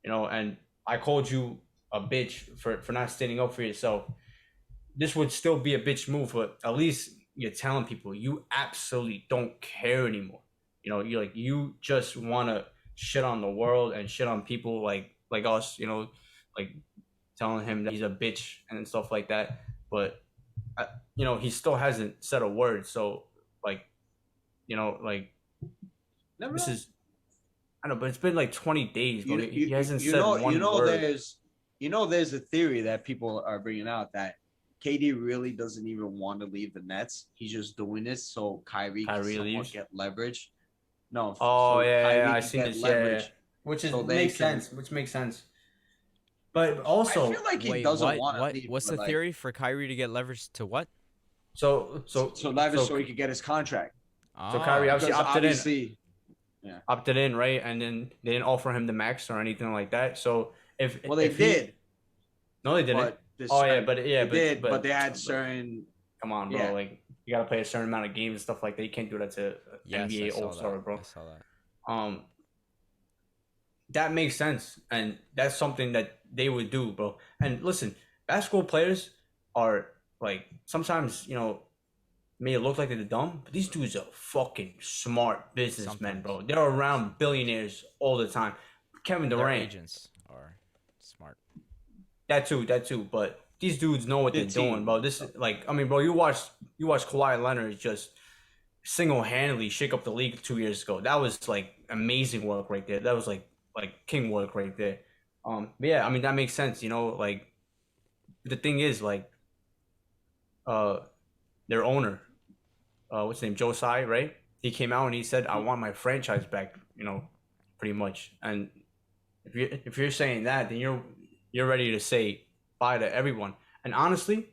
and I called you a bitch for not standing up for yourself. This would still be a bitch move, but at least you're telling people you absolutely don't care anymore. You just want to shit on the world and shit on people like us, like telling him that he's a bitch and stuff like that. But he still hasn't said a word. So this is, I don't know, but it's been like 20 days, but he hasn't said one word. There's a theory that people are bringing out that KD really doesn't even want to leave the Nets. He's just doing this so Kyrie can somewhat get leverage. No. Oh, so yeah, I seen this. Yeah. Which makes sense. But also, I feel like he doesn't want to leave. What's the theory for Kyrie to get leverage to what? So leverage so he could get his contract. So Kyrie obviously opted in, right? And then they didn't offer him the max or anything like that. So they did. No, they didn't. But they had certain. Come on, bro. Yeah. Like you gotta play a certain amount of games and stuff like that. You can't do that to NBA All-Star, bro. I saw that. That makes sense, and that's something that they would do, bro. And listen, basketball players are like sometimes may look like they're dumb, but these dudes are fucking smart businessmen, bro. They're around billionaires all the time. Kevin Durant, their agents are smart. That too. But these dudes know what they're doing, bro. This is bro. You watch Kawhi Leonard just single-handedly shake up the league 2 years ago. That was like amazing work right there. That was like king work right there. But yeah, I mean that makes sense. The thing is their owner, what's his name, Joe Tsai, right? He came out and he said, "I want my franchise back," pretty much. And if you're saying that, then you're ready to say bye to everyone. And honestly,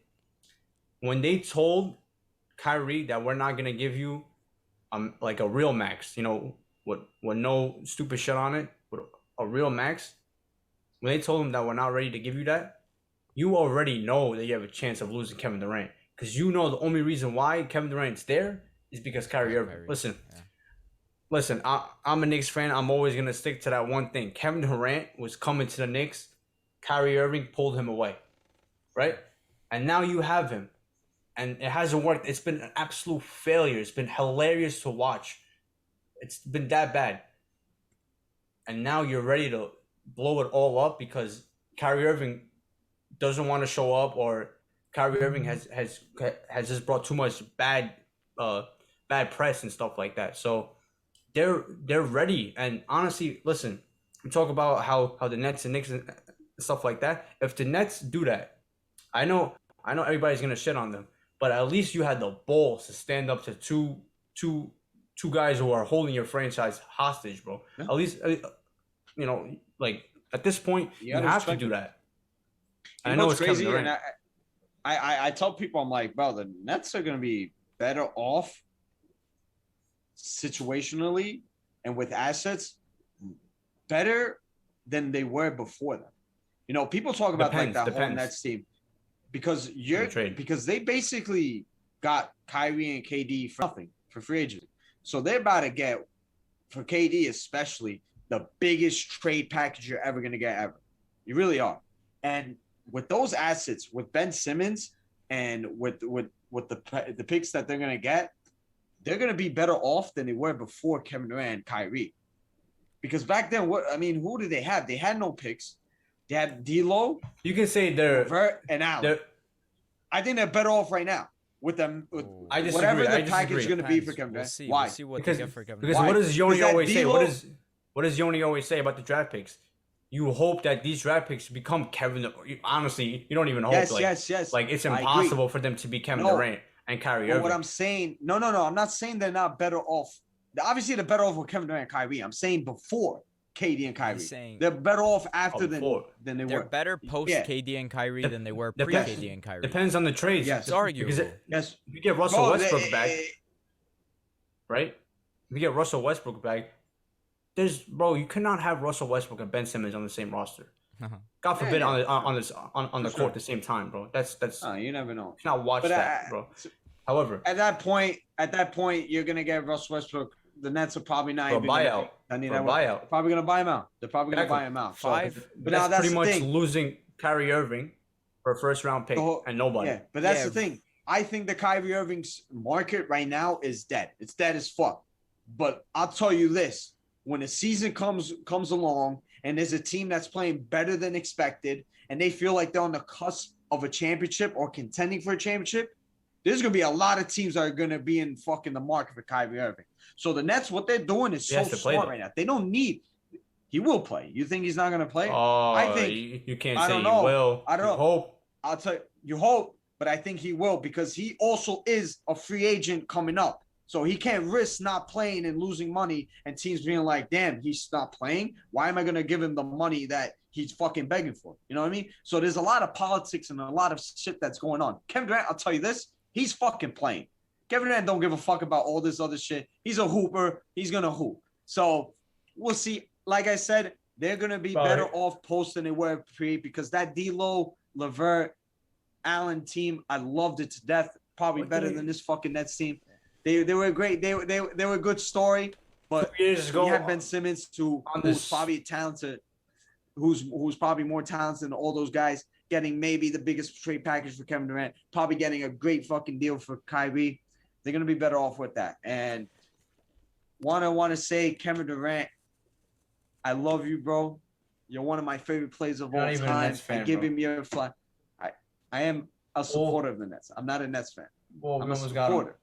when they told Kyrie that we're not gonna give you like a real max, with no stupid shit on it, with a real max, when they told him that we're not ready to give you that, you already know that you have a chance of losing Kevin Durant. Because the only reason why Kevin Durant's there is because Kyrie Irving. Listen, I'm a Knicks fan. I'm always going to stick to that one thing. Kevin Durant was coming to the Knicks. Kyrie Irving pulled him away, right? And now you have him. And it hasn't worked. It's been an absolute failure. It's been hilarious to watch. It's been that bad. And now you're ready to blow it all up because Kyrie Irving doesn't want to show up, or Kyrie Irving has just brought too much bad press and stuff like that. So they're ready. And honestly, listen, we talk about how the Nets and Knicks and stuff like that. If the Nets do that, I know everybody's gonna shit on them, but at least you had the balls to stand up to two guys who are holding your franchise hostage, bro. Yeah. At least at this point you have to do that. I know it's crazy, and I tell people, I'm like, bro, the Nets are going to be better off situationally and with assets better than they were before them. People talk about the whole Nets team because they basically got Kyrie and KD for nothing, for free agency. So they're about to get, for KD especially, the biggest trade package you're ever going to get ever. You really are. And with those assets, with Ben Simmons and with the picks that they're gonna get, they're gonna be better off than they were before Kevin Durant and Kyrie. Because back then, who did they have? They had no picks. They had D'Lo. You can say they're Vert and Allen. I think they're better off right now with them. With whatever the package is gonna be for Kevin Durant. Why? We'll see what they get for Kevin Durant. Because what does Yoni always say? What does Yoni always say about the draft picks? you hope that these draft picks become Kevin. Honestly, you don't even hope. Yes. Like it's impossible for them to be Kevin Durant and Kyrie Irving. What I'm saying, no. I'm not saying they're not better off. Obviously, they're better off with Kevin Durant and Kyrie. I'm saying before KD and Kyrie. They're better off after than they were. They're better post KD and Kyrie than they were pre KD and Kyrie. Depends on the trades. Yes, it's arguable. If you get Russell Westbrook back, right? If you get Russell Westbrook back, you cannot have Russell Westbrook and Ben Simmons on the same roster. God forbid on the court at the same time, bro. That's you never know. You cannot watch that, bro. However, at that point, you're gonna get Russell Westbrook. The Nets are probably not even buyout. Buyout. Probably gonna buy him out. They're probably gonna buy him out. But now that's pretty much losing Kyrie Irving for a first round pick and nobody. Yeah, but that's the thing. I think the Kyrie Irving's market right now is dead. It's dead as fuck. But I'll tell you this: when the season comes along and there's a team that's playing better than expected, and they feel like they're on the cusp of a championship or contending for a championship, there's going to be a lot of teams that are going to be in fucking the market for Kyrie Irving. So the Nets, what they're doing is so smart right now. They don't need – he will play. You think he's not going to play? I think – you can't say he will. I don't know. Hope. I'll tell you. You hope, but I think he will because he also is a free agent coming up. So he can't risk not playing and losing money and teams being like, damn, he's not playing. Why am I going to give him the money that he's fucking begging for? You know what I mean? So there's a lot of politics and a lot of shit that's going on. Kevin Durant, I'll tell you this. He's fucking playing. Kevin Durant don't give a fuck about all this other shit. He's a hooper. He's going to hoop. So we'll see. Like I said, they're going to be better off post than they were pre because that D'Lo, LeVert, Allen team, I loved it to death. Probably better than this fucking Nets team. They were great. They were a good story. But you had Ben Simmons who's probably talented, who's probably more talented than all those guys. Getting maybe the biggest trade package for Kevin Durant, probably getting a great fucking deal for Kyrie. They're gonna be better off with that. And want to say, Kevin Durant, I love you, bro. You're one of my favorite players of all time. I give him your flag. I am a supporter of the Nets. I'm not a Nets fan. I'm a supporter.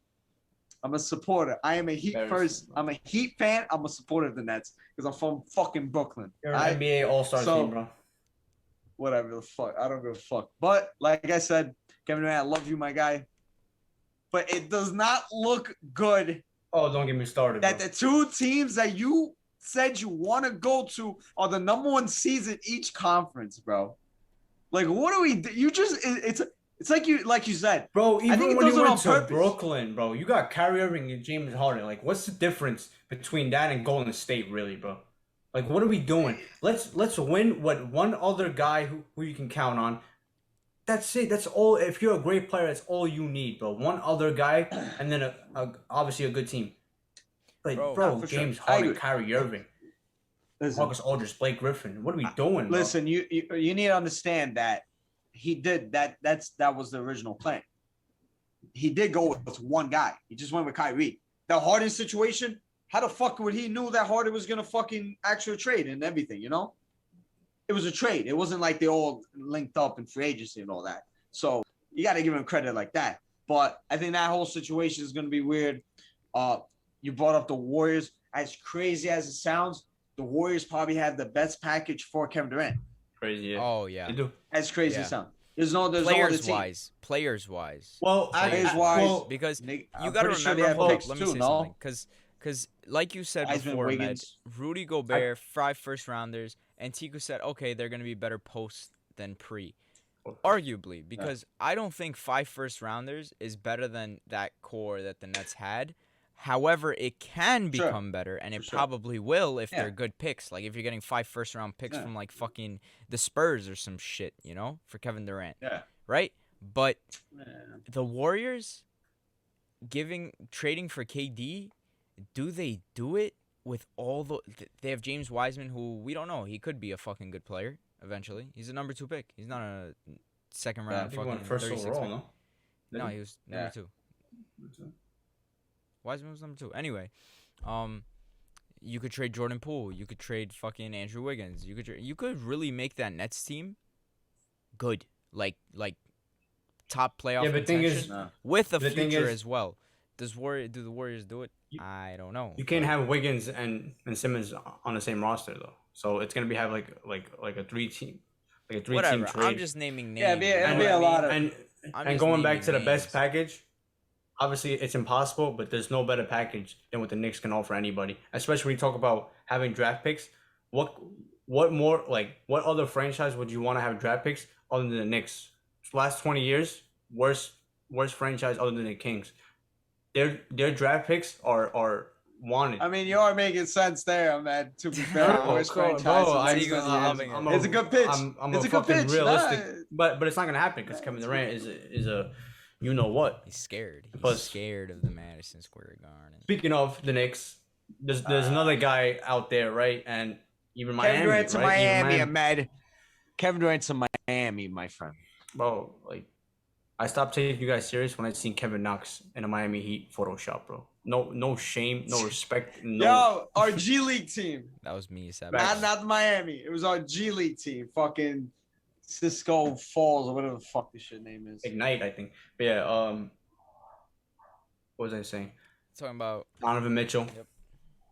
I'm a supporter. I am a Heat first. I'm a Heat fan. I'm a supporter of the Nets because I'm from fucking Brooklyn. You're an NBA All-Star team, bro. Whatever the fuck. I don't give a fuck. But like I said, Kevin Durant, I love you, my guy. But it does not look good. Oh, don't get me started. That the two teams that you said you want to go to are the number one seeds in each conference, bro. Like, what do we? You just it's like you said, bro. Even when you went to Brooklyn, bro, you got Kyrie Irving and James Harden. Like, what's the difference between that and Golden State, really, bro? Like, what are we doing? Let's win what one other guy who you can count on. That's it. That's all. If you're a great player, that's all you need, bro. One other guy, and then obviously a good team. Like, bro, James Harden, Kyrie Irving, Marcus Aldridge, Blake Griffin. What are we doing, bro? Listen, you need to understand that he did that. That was the original plan. He did go with one guy. He just went with Kyrie. The Harden situation. How the fuck would he knew that Harden was gonna fucking actual trade and everything? You know, it was a trade. It wasn't like they all linked up in free agency and all that. So you got to give him credit like that. But I think that whole situation is gonna be weird. You brought up the Warriors. As crazy as it sounds, the Warriors probably have the best package for Kevin Durant. Crazy. Yeah. Oh yeah. They do. As crazy as it sounds. There's players wise. Well, because you got to remember. Let me say something. Because, like you said before, Med, Rudy Gobert, 5 first-rounders, and Tiku said, okay, they're going to be better post than pre. Arguably, because I don't think 5 first-rounders is better than that core that the Nets had. However, it can become better, and it probably will if they're good picks. Like, if you're getting 5 first-round picks from, like, fucking the Spurs or some shit, you know, for Kevin Durant. Yeah. Right? But the Warriors trading for KD... Do they do it with all the... They have James Wiseman, who we don't know. He could be a fucking good player eventually. He's a number 2 pick. He's not a second round fucking first 36 overall, pick. No, he was number 2. Wiseman was number 2. Anyway, you could trade Jordan Poole. You could trade fucking Andrew Wiggins. You could really make that Nets team good. Like top playoff contention with a future as well. Do the Warriors do it? I don't know. You can't have Wiggins and Simmons on the same roster, though. So it's gonna be have like a three team Whatever. trade. I'm just naming names. Yeah, it'd be a lot of. And going back to the best package, obviously it's impossible, but there's no better package than what the Knicks can offer anybody. Especially when you talk about having draft picks. What more, like, what other franchise would you want to have draft picks other than the Knicks? Last 20 years, worst franchise other than the Kings. Their draft picks are wanted. I mean, you are making sense there, man. To be fair, worst franchise. It's a good pitch. It's a good pitch. Realistic, but it's not gonna happen because Kevin Durant is a you know what. He's scared. He's scared of the Madison Square Garden. Speaking of the Knicks, there's another guy out there, right? And even Miami, Kevin Durant to right? Miami, Ahmed. Kevin Durant to Miami, my friend. Bro, like, I stopped taking you guys serious when I seen Kevin Knox in a Miami Heat Photoshop, bro. No shame, no respect. No. Yo, our G League team. That was me, not Miami. It was our G League team. Fucking Cisco Falls or whatever the fuck this shit name is. Ignite, I think. But yeah, what was I saying? Talking about Donovan Mitchell. Yep.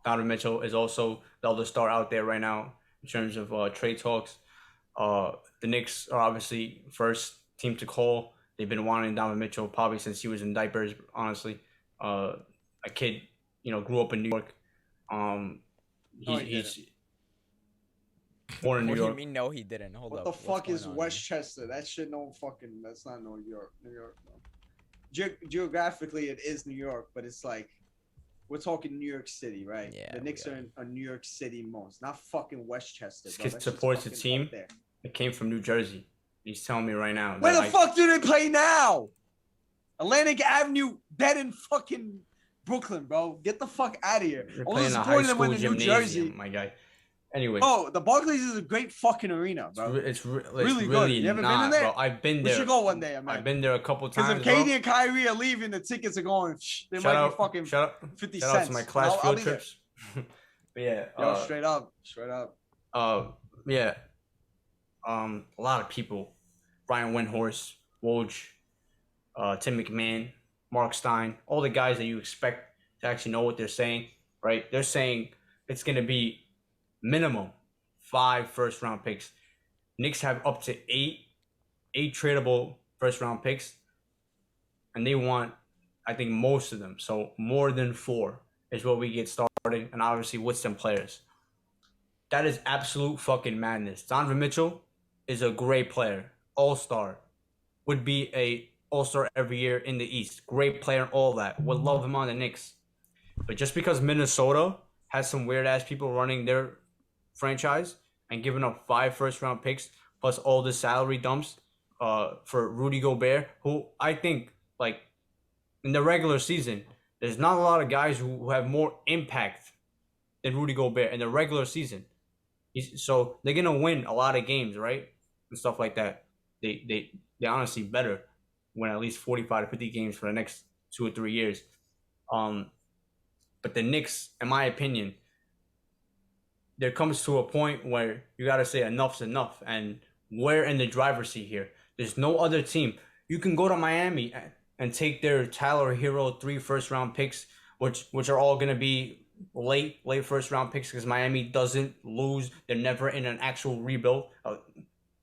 Donovan Mitchell is also the other star out there right now in terms of trade talks. The Knicks are obviously first team to call. They've been wanting Donovan Mitchell probably since he was in diapers, honestly. A kid, grew up in New York. He's born in New York. What do you mean? No, he didn't. Hold up. What the fuck is Westchester? That shit that's not New York. New York, no. Geographically, it is New York, but it's like, we're talking New York City, right? Yeah. The Knicks are in a New York City most, not fucking Westchester. This kid supports a team that came from New Jersey. He's telling me right now. Where the fuck do they play now? Atlantic Avenue, dead in fucking Brooklyn, bro. Get the fuck out of here. You're I playing was a high supporting them school in New Jersey, my guy. Anyway. Oh, the Barclays is a great fucking arena, bro. It's really good. You haven't been in there? Bro. I've been there. We should go one day, man. I've been there a couple times. Because if KD and Kyrie are leaving, the tickets are going. They might be fucking 50 cents. Shout out to my class field trips. But yeah. Yo, straight up. Yeah. A lot of people. Ryan Windhorst, Woj, Tim McMahon, Mark Stein, all the guys that you expect to actually know what they're saying, right? They're saying it's going to be minimum 5 first-round picks. Knicks have up to 8 tradable first-round picks, and they want, I think, most of them. So more than 4 is what we get started, and obviously with some players. That is absolute fucking madness. Donovan Mitchell is a great player. All-star. Would be a all-star every year in the East. Great player and all that. Would love him on the Knicks. But just because Minnesota has some weird-ass people running their franchise and giving up 5 first-round picks plus all the salary dumps for Rudy Gobert, who I think, like, in the regular season, there's not a lot of guys who have more impact than Rudy Gobert in the regular season. So they're going to win a lot of games, right? And stuff like that. They honestly better win at least 45 to 50 games for the next 2 or 3 years. But the Knicks, in my opinion, there comes to a point where you got to say enough's enough. And we're in the driver's seat here. There's no other team. You can go to Miami and take their Tyler Hero 3 first-round picks, which are all going to be late first-round picks because Miami doesn't lose. They're never in an actual rebuild.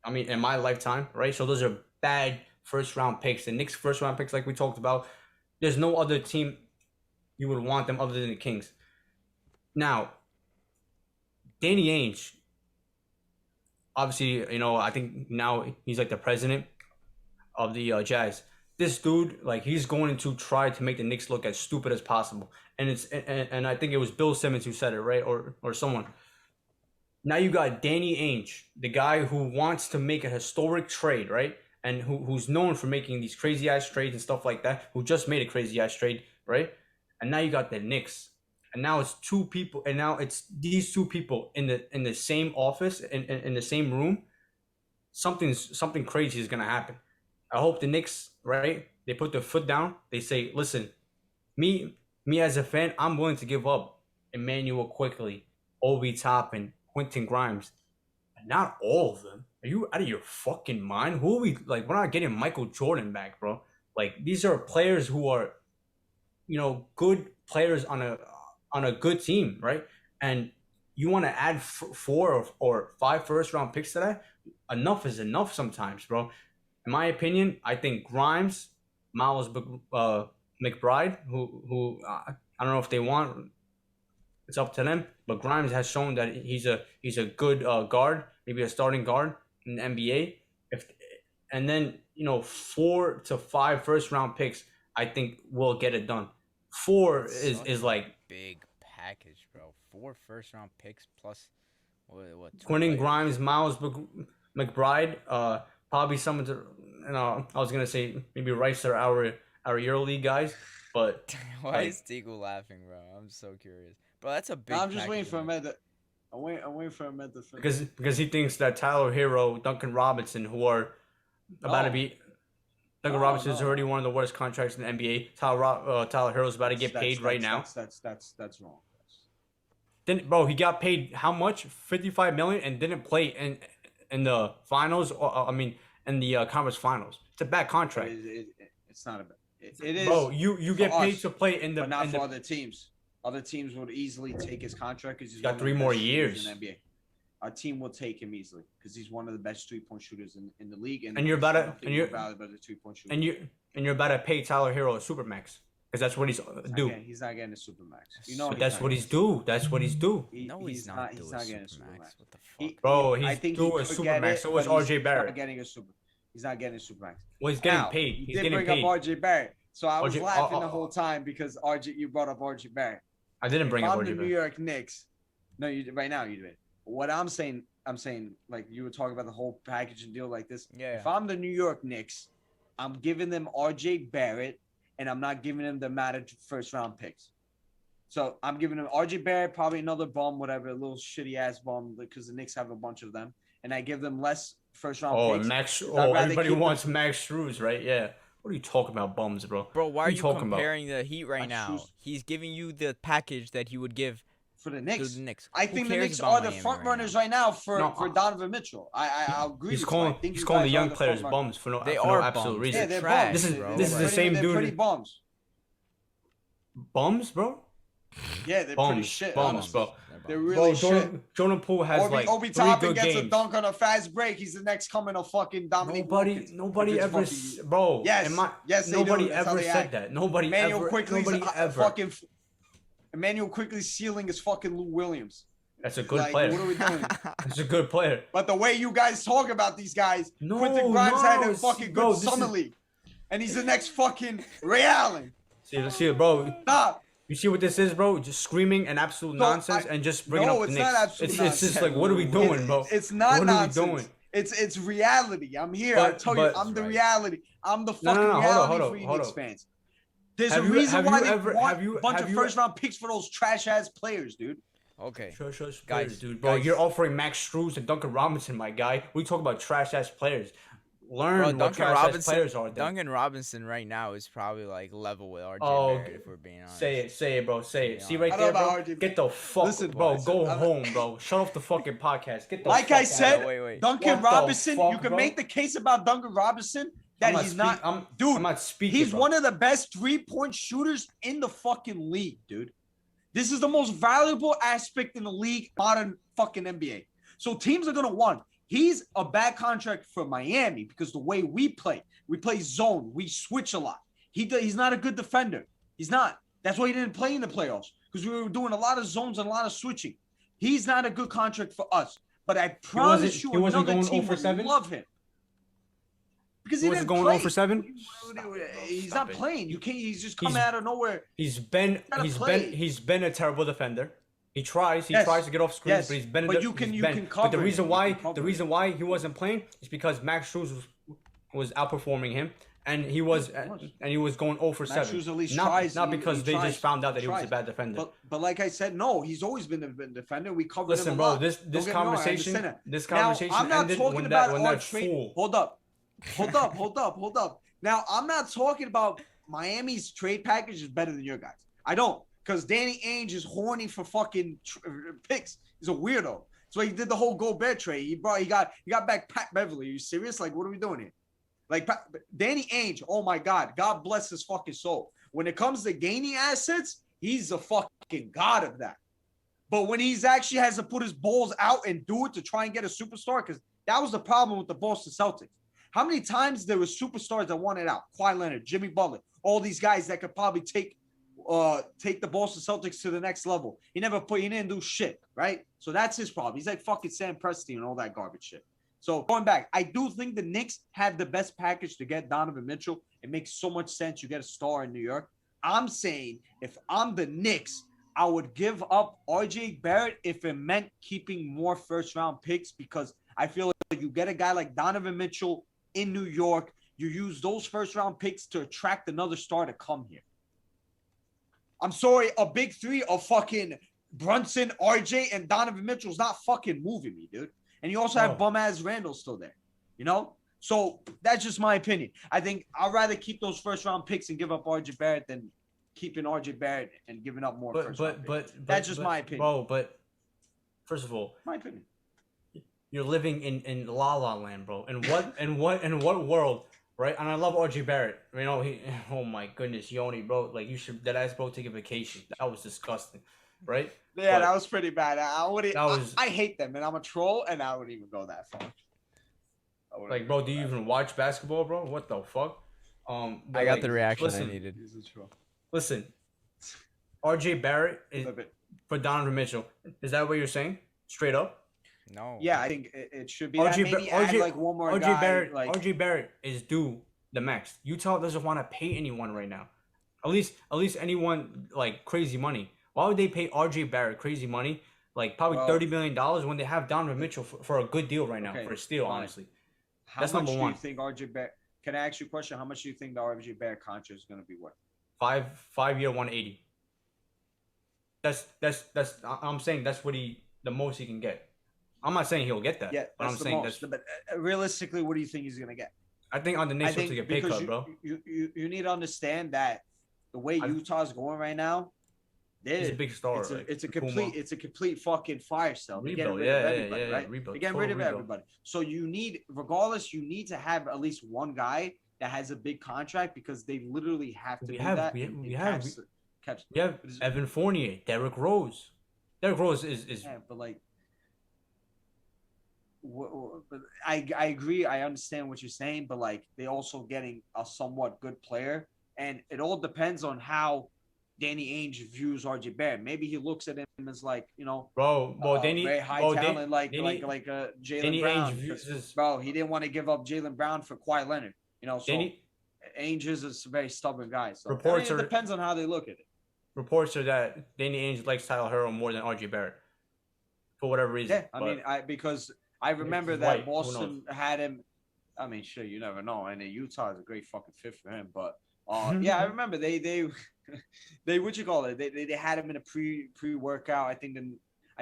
In my lifetime, right? So those are bad first-round picks. The Knicks first-round picks, like we talked about, there's no other team you would want them other than the Kings. Now, Danny Ainge, obviously, I think now he's like the president of the Jazz. This dude, like, he's going to try to make the Knicks look as stupid as possible. And I think it was Bill Simmons who said it, right? Or someone. Now you got Danny Ainge, the guy who wants to make a historic trade, right? And who's known for making these crazy-ass trades and stuff like that, who just made a crazy-ass trade, right? And now you got the Knicks. And now it's 2 people, and now it's these 2 people in the same office, in the same room. Something crazy is going to happen. I hope the Knicks, right, they put their foot down. They say, listen, me as a fan, I'm willing to give up Emmanuel Quickly, Obi Toppin, Quentin Grimes. Not all of them. Are you out of your fucking mind? Who are we, like, we're not getting Michael Jordan back, bro. Like, these are players who are, good players on a good team, right? And you want to add 4 or 5 first-round picks to that? Enough is enough sometimes, bro. In my opinion, I think Grimes, Miles McBride, who I don't know if they want. It's up to them. But Grimes has shown that he's a good guard, maybe a starting guard in the NBA. And then 4 to 5 first-round picks, I think will get it done. 4 is like big package, bro. 4 first-round picks plus what? Quentin Grimes, Miles McBride, probably someone to I was gonna say maybe Rice or our EuroLeague guys, but why is Tigo laughing, bro? I'm so curious, bro. That's a big. I'm just waiting for him at the. I'm waiting for him at the. Because he thinks that Tyler Hero, Duncan Robinson, who are about to be. Duncan Robinson is already one of the worst contracts in the NBA. Tyler Hero's about to get paid right now. That's wrong. Bro, he got paid how much? $55 million and didn't play in the finals. In the conference finals. It's a bad contract. It's not a bad. It is. Bro, you get paid to play in the. But not for other teams. Other teams would easily take his contract because he's got 3 more years in the NBA. Our team will take him easily because he's one of the best 3-point shooters in the league. And you're about to pay Tyler Hero a supermax because that's what he's do. He's not getting a supermax. But that's what he's do. That's what he's do. No, he's not getting a supermax. What the fuck, bro? He's due a supermax. So was RJ Barrett. He's not getting a supermax. Well, he's getting paid. He's getting paid. Bring up RJ Barrett, so I was laughing the whole time because you brought up RJ Barrett. I didn't bring up RJ Barrett. I'm the New York Knicks. No, right now you did. What I'm saying, like you were talking about the whole package and deal like this. Yeah. If I'm the New York Knicks, I'm giving them RJ Barrett, and I'm not giving them the mattered first-round picks. So I'm giving them RJ Barrett, probably another bum, whatever, a little shitty-ass bum, because the Knicks have a bunch of them. And I give them less first-round picks. Everybody wants Max Strus, right? Yeah. What are you talking about, bums, bro? Bro, why are you comparing the Heat right now? He's giving you the package that he would give for the Knicks. I think the Knicks are the front runners right now for Donovan Mitchell. I'll agree. He's calling the young players bums for no absolute reason. Yeah, they're bums. This is the same dude. Pretty bums. Bums, bro. Yeah, they're pretty shit. Bums, bro. They're really shit. Jordan Poole has Obi 3 Toppin good gets games. a dunk on a fast break. He's the next coming of fucking Dominique. Nobody ever, bro. Yes, nobody ever said that. Nobody ever. Fucking Emmanuel quickly ceiling is fucking Lou Williams. That's a good player. What are we doing? That's a good player. But the way you guys talk about these guys, Quentin Grimes had a fucking good summer league, and he's the next fucking Ray Allen. See, bro. Stop. You see what this is, bro? Just screaming and absolute nonsense and just bringing up the Knicks. Not absolute nonsense. It's just like, what are we doing, bro? It's not nonsense. What are we doing? It's reality. I'm here. I tell you, I'm the reality. I'm the fucking reality for you Knicks fans. There's a reason why they want a bunch of first-round picks for those trash-ass players, dude. Okay. Trash-ass players, dude. Bro, you're offering Max Strus and Duncan Robinson, my guy. We talk about trash-ass players. Learn what trash-ass players are. Duncan Robinson right now is probably like level with RJ Barrett, if we're being honest. Say it, bro. Say it. See right there, bro? Get the fuck, bro. Go home, bro. Shut off the fucking podcast. Get the like fuck I said, wait. Duncan Robinson, you can make the case about Duncan Robinson that he's not. I'm not speaking. He's one of the best 3-point shooters in the fucking league, dude. This is the most valuable aspect in the league, modern fucking NBA. So teams are gonna want. He's a bad contract for Miami because the way we play zone, we switch a lot. He's not a good defender. He's not. That's why he didn't play in the playoffs because we were doing a lot of zones and a lot of switching. He's not a good contract for us. But I promise you, another team would love him. Because he wasn't going 0 for 7. He's not playing. You can't. He's just coming out of nowhere. He's been a terrible defender. He tries to get off screens, but he's been. But you can cover. But the reason why he wasn't playing is because Max Strus was outperforming him, and he was going 0 for 7. Max Strus at least tries. Not because they just found out that he was a bad defender. But like I said, no, he's always been a defender. We covered him a lot. lot. This conversation I'm not ended talking when about that fool. Hold up. Now I'm not talking about Miami's trade package is better than your guys. I don't. Because Danny Ainge is horny for fucking picks. He's a weirdo. So he did the whole Gobert trade. He got back Pat Beverly. Are you serious? Like, what are we doing here? Like, Danny Ainge, oh my God. God bless his fucking soul. When it comes to gaining assets, he's a fucking god of that. But when he's actually has to put his balls out and do it to try and get a superstar, because that was the problem with the Boston Celtics. How many times there were superstars that wanted out? Kawhi Leonard, Jimmy Butler, all these guys that could probably take the Boston Celtics to the next level. He didn't do shit, right? So that's his problem. He's like fucking Sam Presti and all that garbage shit. So going back, I do think the Knicks have the best package to get Donovan Mitchell. It makes so much sense. You get a star in New York. I'm saying if I'm the Knicks, I would give up RJ Barrett if it meant keeping more first-round picks, because I feel like you get a guy like Donovan Mitchell in New York, you use those first-round picks to attract another star to come here. I'm sorry, a big three of fucking Brunson, RJ, and Donovan Mitchell's not fucking moving me, dude. And you also have bum-ass Randall still there, you know? So that's just my opinion. I think I'd rather keep those first-round picks and give up RJ Barrett than keeping RJ Barrett and giving up more first-round picks. That's just my opinion. Bro, but first of all, my opinion. You're living in La La Land, bro. In what world, right? And I love RJ Barrett. You know, oh my goodness, Yoni, bro. Like, you should, that ass bro, take a vacation. That was disgusting, right? Yeah, that was pretty bad. I hate them, and I'm a troll, and I wouldn't even go that far. Like, bro, do you even watch basketball, bro? What the fuck? I got the reaction I needed. Listen, RJ Barrett is for Donovan Mitchell. Is that what you're saying? Straight up? No. Yeah, I think it should be. Maybe add like one more guy. RJ Barrett is due the max. Utah doesn't want to pay anyone right now. At least anyone like crazy money. Why would they pay RJ Barrett crazy money? Like probably $30 million when they have Donovan Mitchell for a good deal right now, for a steal, honestly. That's number one. How much do you think RJ Barrett? Can I ask you a question? How much do you think the RJ Barrett contract is going to be worth? 5-year, 180. That's. I'm saying that's what the most he can get. I'm not saying he'll get that. Yeah, but I'm saying that's. But realistically, what do you think he's going to get? I think on the Knicks will take a pay cut, bro. You need to understand that the way Utah's going right now, he's a big star. It's a complete fucking fire sale. They're getting rid of everybody, right? They're getting rid of everybody. So you need to have at least one guy that has a big contract, because they literally have to do that. We have Evan Fournier, Derrick Rose. Derrick Rose is yeah, but like. But I agree. I understand what you're saying, but like they also getting a somewhat good player, and it all depends on how Danny Ainge views RJ Barrett. Maybe he looks at him as like, you know, very high talent, like Jaylen Brown. Bro, he didn't want to give up Jaylen Brown for Kawhi Leonard. You know, so Ainge is a very stubborn guy. So it depends on how they look at it. Reports are that Danny Ainge likes Tyler Herro more than RJ Barrett for whatever reason. Yeah, because I remember that Boston had him. I mean, sure, you never know. And Utah is a great fucking fit for him. But yeah, I remember they what you call it? They had him in a pre-workout. I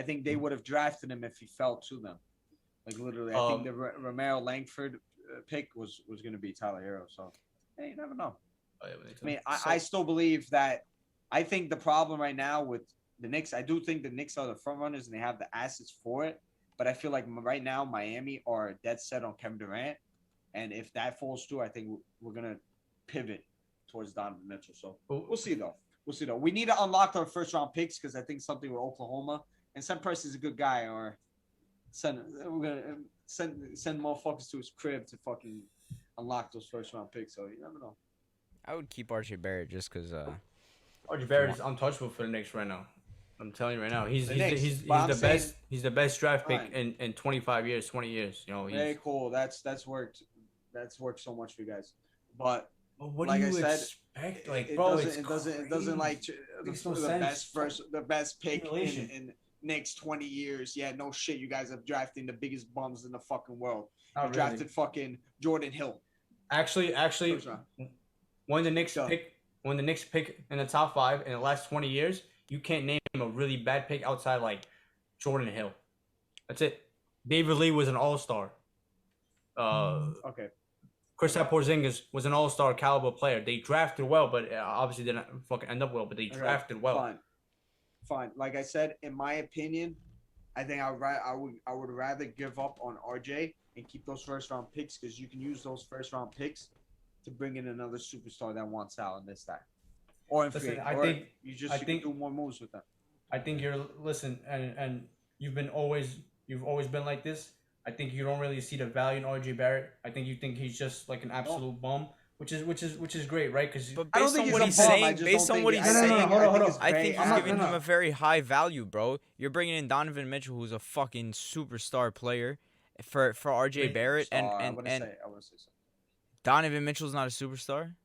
think they would have drafted him if he fell to them. Like literally, I think the Romero Langford pick was going to be Tyler Herro. So hey, you never know. I mean, I still believe that. I think the problem right now with the Knicks, I do think the Knicks are the front runners and they have the assets for it. But I feel like right now Miami are dead set on Kevin Durant, and if that falls through, I think we're gonna pivot towards Donovan Mitchell. So we'll see though. We need to unlock our first round picks, because I think something with Oklahoma and Sam Presti's a good guy, or we're gonna send motherfuckers to his crib to fucking unlock those first round picks. So you never know. I would keep RJ Barrett just because RJ Barrett is untouchable for the Knicks right now. I'm telling you right now, he's the best. He's the best draft pick in 25 years, 20 years. You know, very cool. That's worked so much for you guys. But what do you expect? Like, it doesn't like the best pick in next 20 years. Yeah, no shit. You guys are drafting the biggest bums in the fucking world. You drafted fucking Jordan Hill. Actually, when the Knicks pick in the top 5 in the last 20 years, you can't name a really bad pick outside like Jordan Hill. That's it. David Lee was an all-star. Okay. Kristaps Porzingis was an all-star caliber player. They drafted well, but obviously didn't fucking end up well. But they drafted well. Fine. Like I said, in my opinion, I think I would rather give up on RJ and keep those first-round picks, because you can use those first-round picks to bring in another superstar that wants out and this that. Or in free. You can do more moves with them. I think and you've always been like this. I think you don't really see the value in RJ Barrett. I think you think he's just like an absolute bum, which is great, right? Because But I don't based think on he's what a he's bum. I saying, just based don't on what think- he's I think- saying, hold on, hold on. I think very you're average. giving him a very high value, bro. You're bringing in Donovan Mitchell, who's a fucking superstar player, for RJ Barrett, and I want to say something. Donovan Mitchell's not a superstar.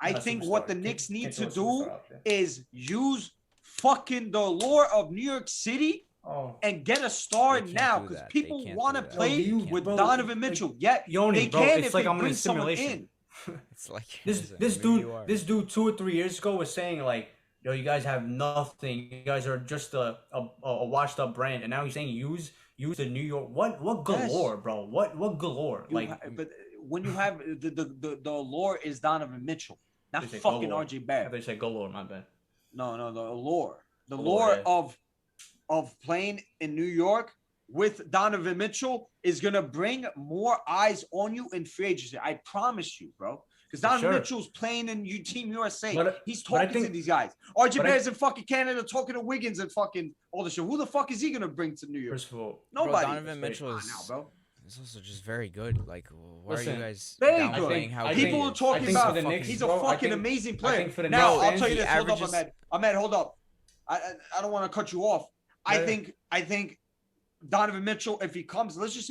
I Not a think superstar. what the Can't- Knicks need can't to throw a superstar do out there. is use fucking the lure of New York City Oh, and get a star They can't now do because that. They people can't want to do that. play Yo, do you- with bro, Donovan like, Mitchell. Yet Yoni, they bro, can it's if like they I'm in a bring someone simulation. in. It's like This maybe dude you are. this dude 2 or 3 years ago was saying like, yo, you guys have nothing. You guys are just a washed up brand, and now he's saying use the New York. What galore, Yes. bro? What galore? But when you have the allure is Donovan Mitchell, not They say fucking galore. RJ I Barrett. thought you said galore. My bad. No, the allure. The Allure, lure yeah. of playing in New York with Donovan Mitchell is gonna bring more eyes on you in free agency. I promise you, bro. Because For Donovan sure. Mitchell's playing in Team USA. He's but I talking to think- these guys. RJ but I- Barrett's in fucking Canada talking to Wiggins and fucking all the shit. Who the fuck is he gonna bring to New York? First of all, Nobody. Donovan Mitchell Come on is now, bro. also just very good. Like, why are Listen, you guys very downplaying good. how I good think- People he are is? talking I think about for the Knicks, he's a bro, I fucking think- amazing I player. think for the Now Knicks I'll fans, tell you he this. Hold up, averages- Ahmed, hold up. I don't want to cut you off. Yeah. I think Donovan Mitchell, if he comes, let's just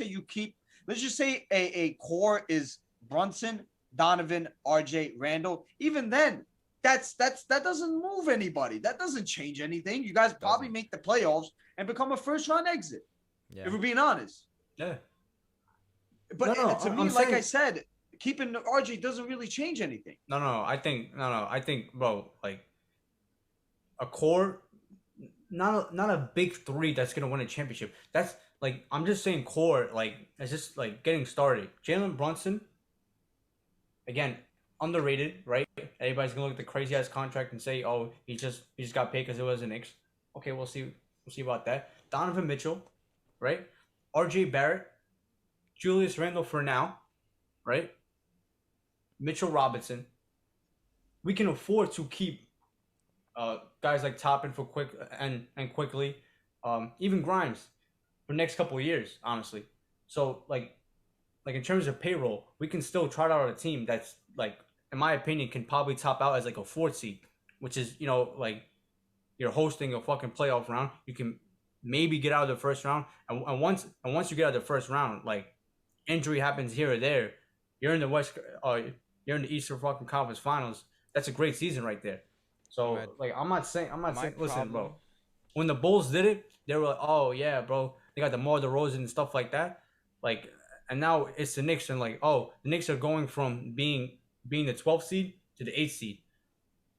say a core is Brunson, Donovan, RJ, Randall. Even then, that doesn't move anybody. That doesn't change anything. You guys probably Doesn't. make the playoffs and become a first round exit. Yeah. If we're being honest. yeah. But No, to me, I'm like saying- I said, keeping RJ doesn't really change anything. I think, bro, like a core, not a big three that's gonna win a championship. That's like I'm just saying core, like it's just like getting started. Jalen Brunson, again, underrated, right? Everybody's gonna look at the crazy ass contract and say, oh, he just got paid because it was an Knicks. Okay, we'll see about that. Donovan Mitchell, right? RJ Barrett, Julius Randle for now, right? Mitchell Robinson. We can afford to keep guys like Toppin for quickly, even Grimes for next couple of years, honestly. So like in terms of payroll, we can still try out a team that's like, in my opinion, can probably top out as like a 4th seed, which is, you know, like you're hosting a fucking playoff round. You can maybe get out of the first round, and once you get out of the first round, like injury happens here or there, you're in the Eastern fucking Conference Finals. That's a great season right there. So Right. like I'm not saying listen, bro. problem- When the Bulls did it, they were like, oh yeah, bro, they got the DeMar DeRozan and stuff like that. Like, and now it's the Knicks, and like, oh, the Knicks are going from being the 12th seed to the 8th seed.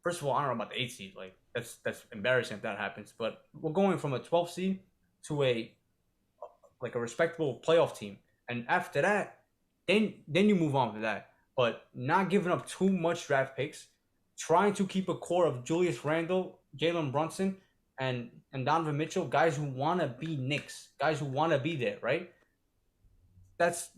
First of all, I don't know about the 8th seed. Like that's embarrassing if that happens. But we're going from a 12th seed to a respectable playoff team. And after that, then you move on to that. But not giving up too much draft picks, trying to keep a core of Julius Randle, Jalen Brunson, and Donovan Mitchell, guys who want to be Knicks, guys who want to be there, right? That's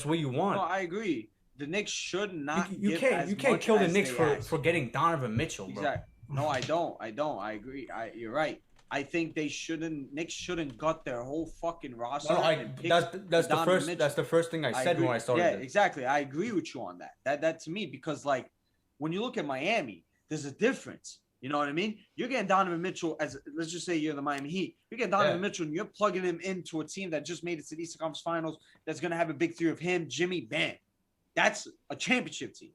what you want. No, I agree. The Knicks should not. You give can't as can't kill much the as Knicks they for ask. getting Donovan Mitchell, bro. Exactly. No, I don't. I agree. You're right. I think they shouldn't. Knicks shouldn't gut their whole fucking roster. No, and pick that's the Donovan first Mitchell. that's the first thing I said agree. when I started. Yeah, this. exactly. I agree with you on that. That to me, because like when you look at Miami, there's a difference. You know what I mean? You're getting Donovan Mitchell as, let's just say you're the Miami Heat. You're getting Donovan Mitchell and you're plugging him into a team that just made it to the Eastern Conference Finals. That's gonna have a big three of him, Jimmy, Bam. That's a championship team.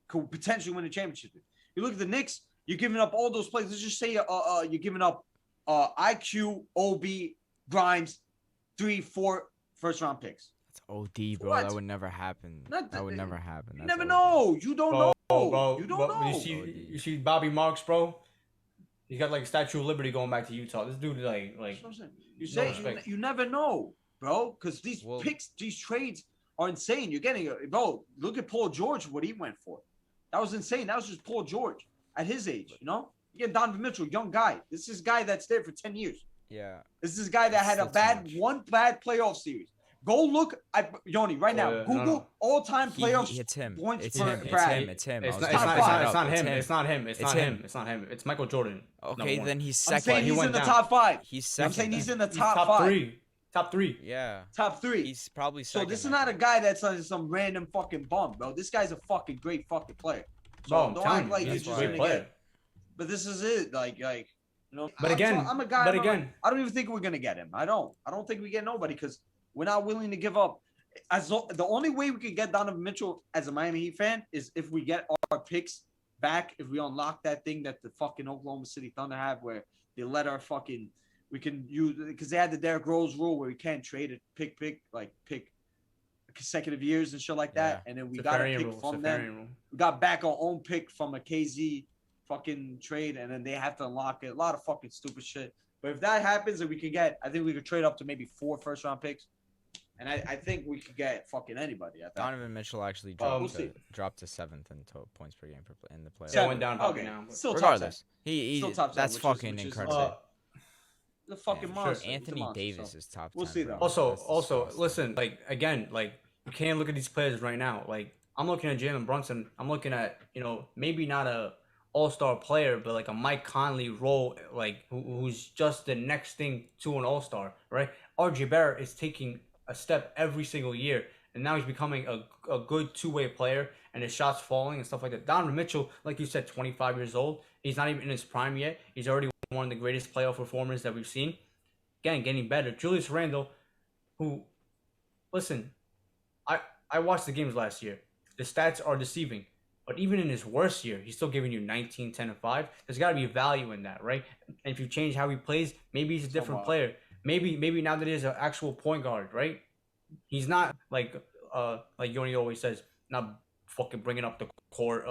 Could potentially win a championship team. You look at the Knicks. You're giving up all those players. Let's just say you're giving up IQ, OB, Grimes, 3-4 first round picks. That's OD, bro. What? That would never happen. Not That would the- never happen. You That's never OD. know. You don't know. Bro, You don't bro, know. You see Bobby Marks, bro. He's got like a Statue of Liberty going back to Utah. This dude like That's what I'm saying. You no say respect. you never know, bro, because these Well- picks, these trades are insane. You're getting bro. Look at Paul George, what he went for. That was insane. That was just Paul George at his age. You know, you get Donovan Mitchell, young guy. This is a guy that's there for 10 years. Yeah. This is a guy that had That's a still too much. one bad playoff series. Go look at Yoni right now. Yeah, Google no. all-time playoffs It's him. points It's per him. Brad. It's him. It's I was not, gonna top bring five. it it's up. not him. It's It's not him. It's not him. him. It's not him. It's Michael Jordan. Okay, number one. then he's I'm second. saying He he's went in the down. top 5. He's second. I'm saying he's then. in the He's top, top 5. 3. Top 3. Yeah. Top 3. He's probably So second. this is then. not a guy that's some random fucking bum, bro. This guy's a fucking great fucking player. So Bro, I'm don't telling act you, like you're he's just a gonna great get. But this is it. Like you know. But again, I'm a guy. but again, I don't even think we're gonna get him. I don't think we get nobody because we're not willing to give up. The only way we could get Donovan Mitchell as a Miami Heat fan is if we get our picks back. If we unlock that thing that the fucking Oklahoma City Thunder have, where they let our fucking we can use because they had the Derrick Rose rule where we can't trade it, pick consecutive years and shit like that, and then we got a pick from them. We got back our own pick from a KZ fucking trade, and then they have to unlock it. A lot of fucking stupid shit. But if that happens, and we could get, I think we could trade up to maybe 4 first-round picks, and I think we could get fucking anybody at that. Donovan Mitchell actually we'll dropped to 7th in points per game in the playoffs. Yeah, went down okay. now. But Still Regardless, Still top 10, that's which fucking is incredible. the fucking Yeah, monster. Sure. It's a Anthony monster, Davis so. is top 10. We'll see, though. bro. Also, That's disgusting. listen, like again, like you can't look at these players right now. Like I'm looking at Jalen Brunson. I'm looking at maybe not a all-star player, but like a Mike Conley role, like who's just the next thing to an all-star, right? RJ Barrett is taking a step every single year, and now he's becoming a good two-way player, and his shots falling and stuff like that. Donovan Mitchell, like you said, 25 years old. He's not even in his prime yet. He's already one of the greatest playoff performers that we've seen. Again, getting better. Julius Randle, who, listen, I watched the games last year. The stats are deceiving. But even in his worst year, he's still giving you 19, 10, and 5. There's got to be value in that, right? And if you change how he plays, maybe he's a different player. Maybe now that he's an actual point guard, right? He's not like Yoni always says, not fucking bringing up the court,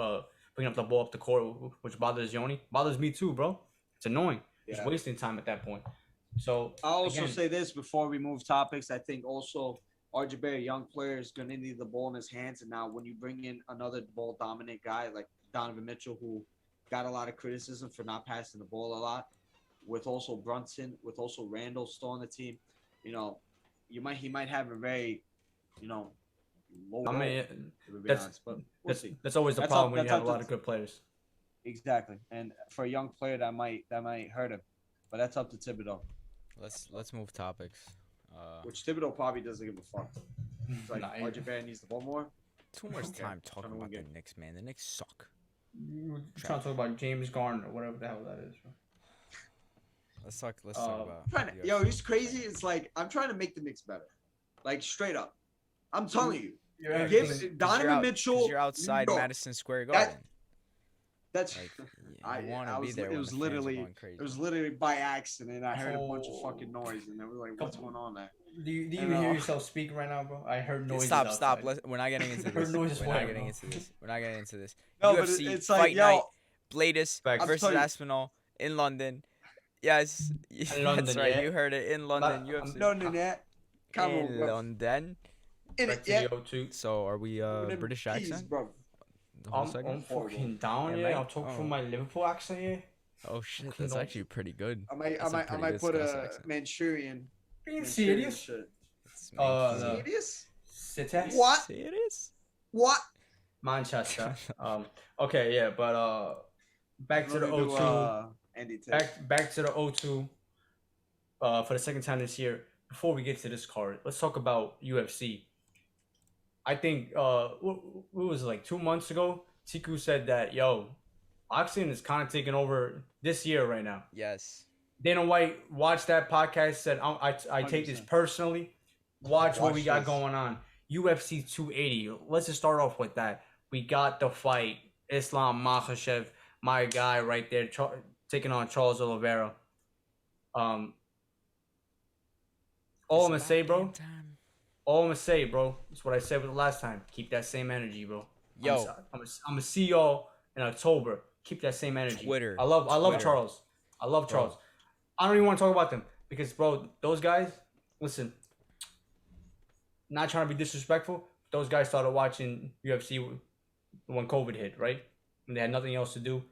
bringing up the ball up the court, which bothers Yoni. Bothers me too, bro. It's annoying. Yeah. He's wasting time at that point. So I'll also say this before we move topics. I think also RJ Barrett, young player, is going to need the ball in his hands. And now when you bring in another ball-dominant guy like Donovan Mitchell, who got a lot of criticism for not passing the ball a lot, with also Brunson, with also Randall still on the team, he might have a very, low I mean, that's always the problem when you have a lot of good players. Exactly. And for a young player, that might hurt him. But that's up to Thibodeau. Let's move topics. Which Thibodeau probably doesn't give a fuck. It's like RJ Barrett needs the ball more. Too much time talking about the Knicks, man. The Knicks suck. You're trying to talk about James Garner or whatever the hell that is, bro. Let's talk about. It's crazy. It's like I'm trying to make the Knicks better. Like straight up. I'm telling you. Give Donovan Mitchell. You're outside Madison Square Garden. That's I want to be there. It was literally by accident. I heard a bunch of fucking noise, and I was like, "What's going on there?" Do you even hear yourself speaking right now, bro? I heard noises. Stop. We're not getting into this. We're not getting into this. No, UFC but it's Fight like, Night. Bladis versus Aspinall in London. Yes, that's right. Yeah. You heard it in London. UFC. London, yeah. In London. So are we British accent? Bro. I'm fucking down, yeah. I'll talk from my Liverpool accent, yeah. Oh shit, that's actually pretty good. I might put a Manchurian. Being serious? Serious? What? Serious? What? Manchester. Okay, yeah, but back to the O2. Back to the O2. For the second time this year. Before we get to this card, let's talk about UFC. I think what was it, like 2 months ago? Tiku said that boxing is kind of taking over this year right now. Yes. Dana White watched that podcast. Said I take this personally. Watch what we got going on. UFC 280. Let's just start off with that. We got the fight. Islam Makhachev, my guy right there, taking on Charles Oliveira. All I'm gonna say, bro. Is what I said with the last time. Keep that same energy, bro. I'm gonna see y'all in October. Keep that same energy. Twitter. I love Charles. I love Charles. I don't even want to talk about them because, bro, those guys. Listen, not trying to be disrespectful. Those guys started watching UFC when COVID hit, right? And they had nothing else to do.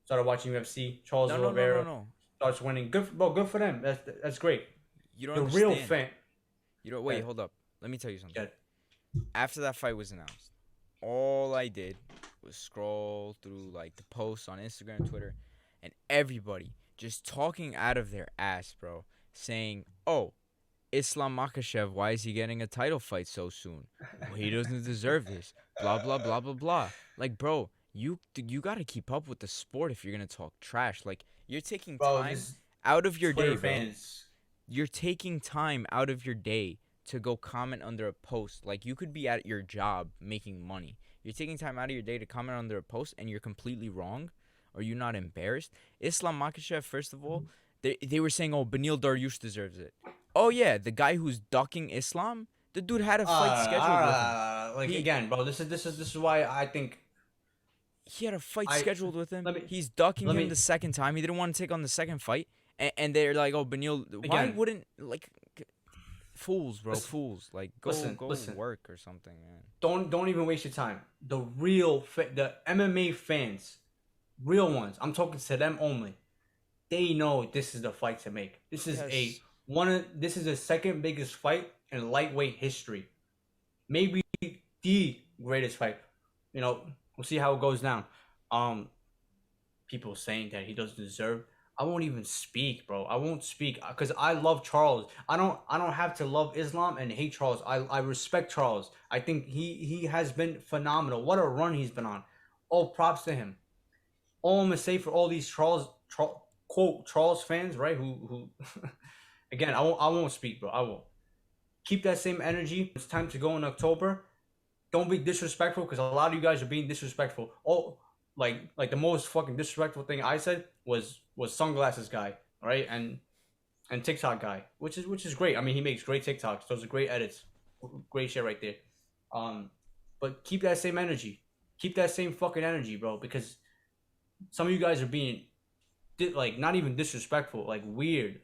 Started watching UFC. Charles Oliveira starts winning. Good for them. That's great. You don't the understand. real fan. You don't wait. Hold up. let me tell you something. Yeah. After that fight was announced, all I did was scroll through like the posts on Instagram, Twitter, and everybody just talking out of their ass, bro, saying, "Oh, Islam Makhachev, why is he getting a title fight so soon? Well, he doesn't deserve this. Blah blah blah blah blah." Like, bro, you gotta keep up with the sport if you're gonna talk trash. Like, you're taking Bro, time this out of your Twitter day, bro. fans. You're taking time out of your day to go comment under a post. Like, you could be at your job making money. You're taking time out of your day to comment under a post, and you're completely wrong. Are you not embarrassed? Islam Makhachev, first of all, they were saying, "Oh, Benil Dariush deserves it." Oh yeah, the guy who's ducking Islam, the dude had a fight scheduled with him. Like, He- again, bro, this is why I think He had a fight I- scheduled with him. let me- He's ducking let him me- the second time. He didn't want to take on the second fight, and they're like, "Oh, Benil, why Again. wouldn't like fools, bro, Listen. fools? Like, go Listen. work or something, man." don't even waste your time. The MMA fans, real ones, I'm talking to them only. They know this is the fight to make. This is Yes. this is the second biggest fight in lightweight history. Maybe the greatest fight. You know, we'll see how it goes down. People saying that he doesn't deserve. I won't even speak, bro. I won't speak because I love Charles. I don't have to love Islam and hate Charles. I respect Charles. I think he has been phenomenal. What a run he's been on. All props to him. All I'm gonna say for all these quote Charles fans, right? Who again, I won't speak, bro. I won't. Keep that same energy. It's time to go in October. Don't be disrespectful because a lot of you guys are being disrespectful. Oh, like the most fucking disrespectful thing I said was sunglasses guy, right? And TikTok guy, which is great. I mean, he makes great TikToks. Those are great edits. Great shit right there. But keep that same energy. Keep that same fucking energy, bro, because some of you guys are being like not even disrespectful, like weird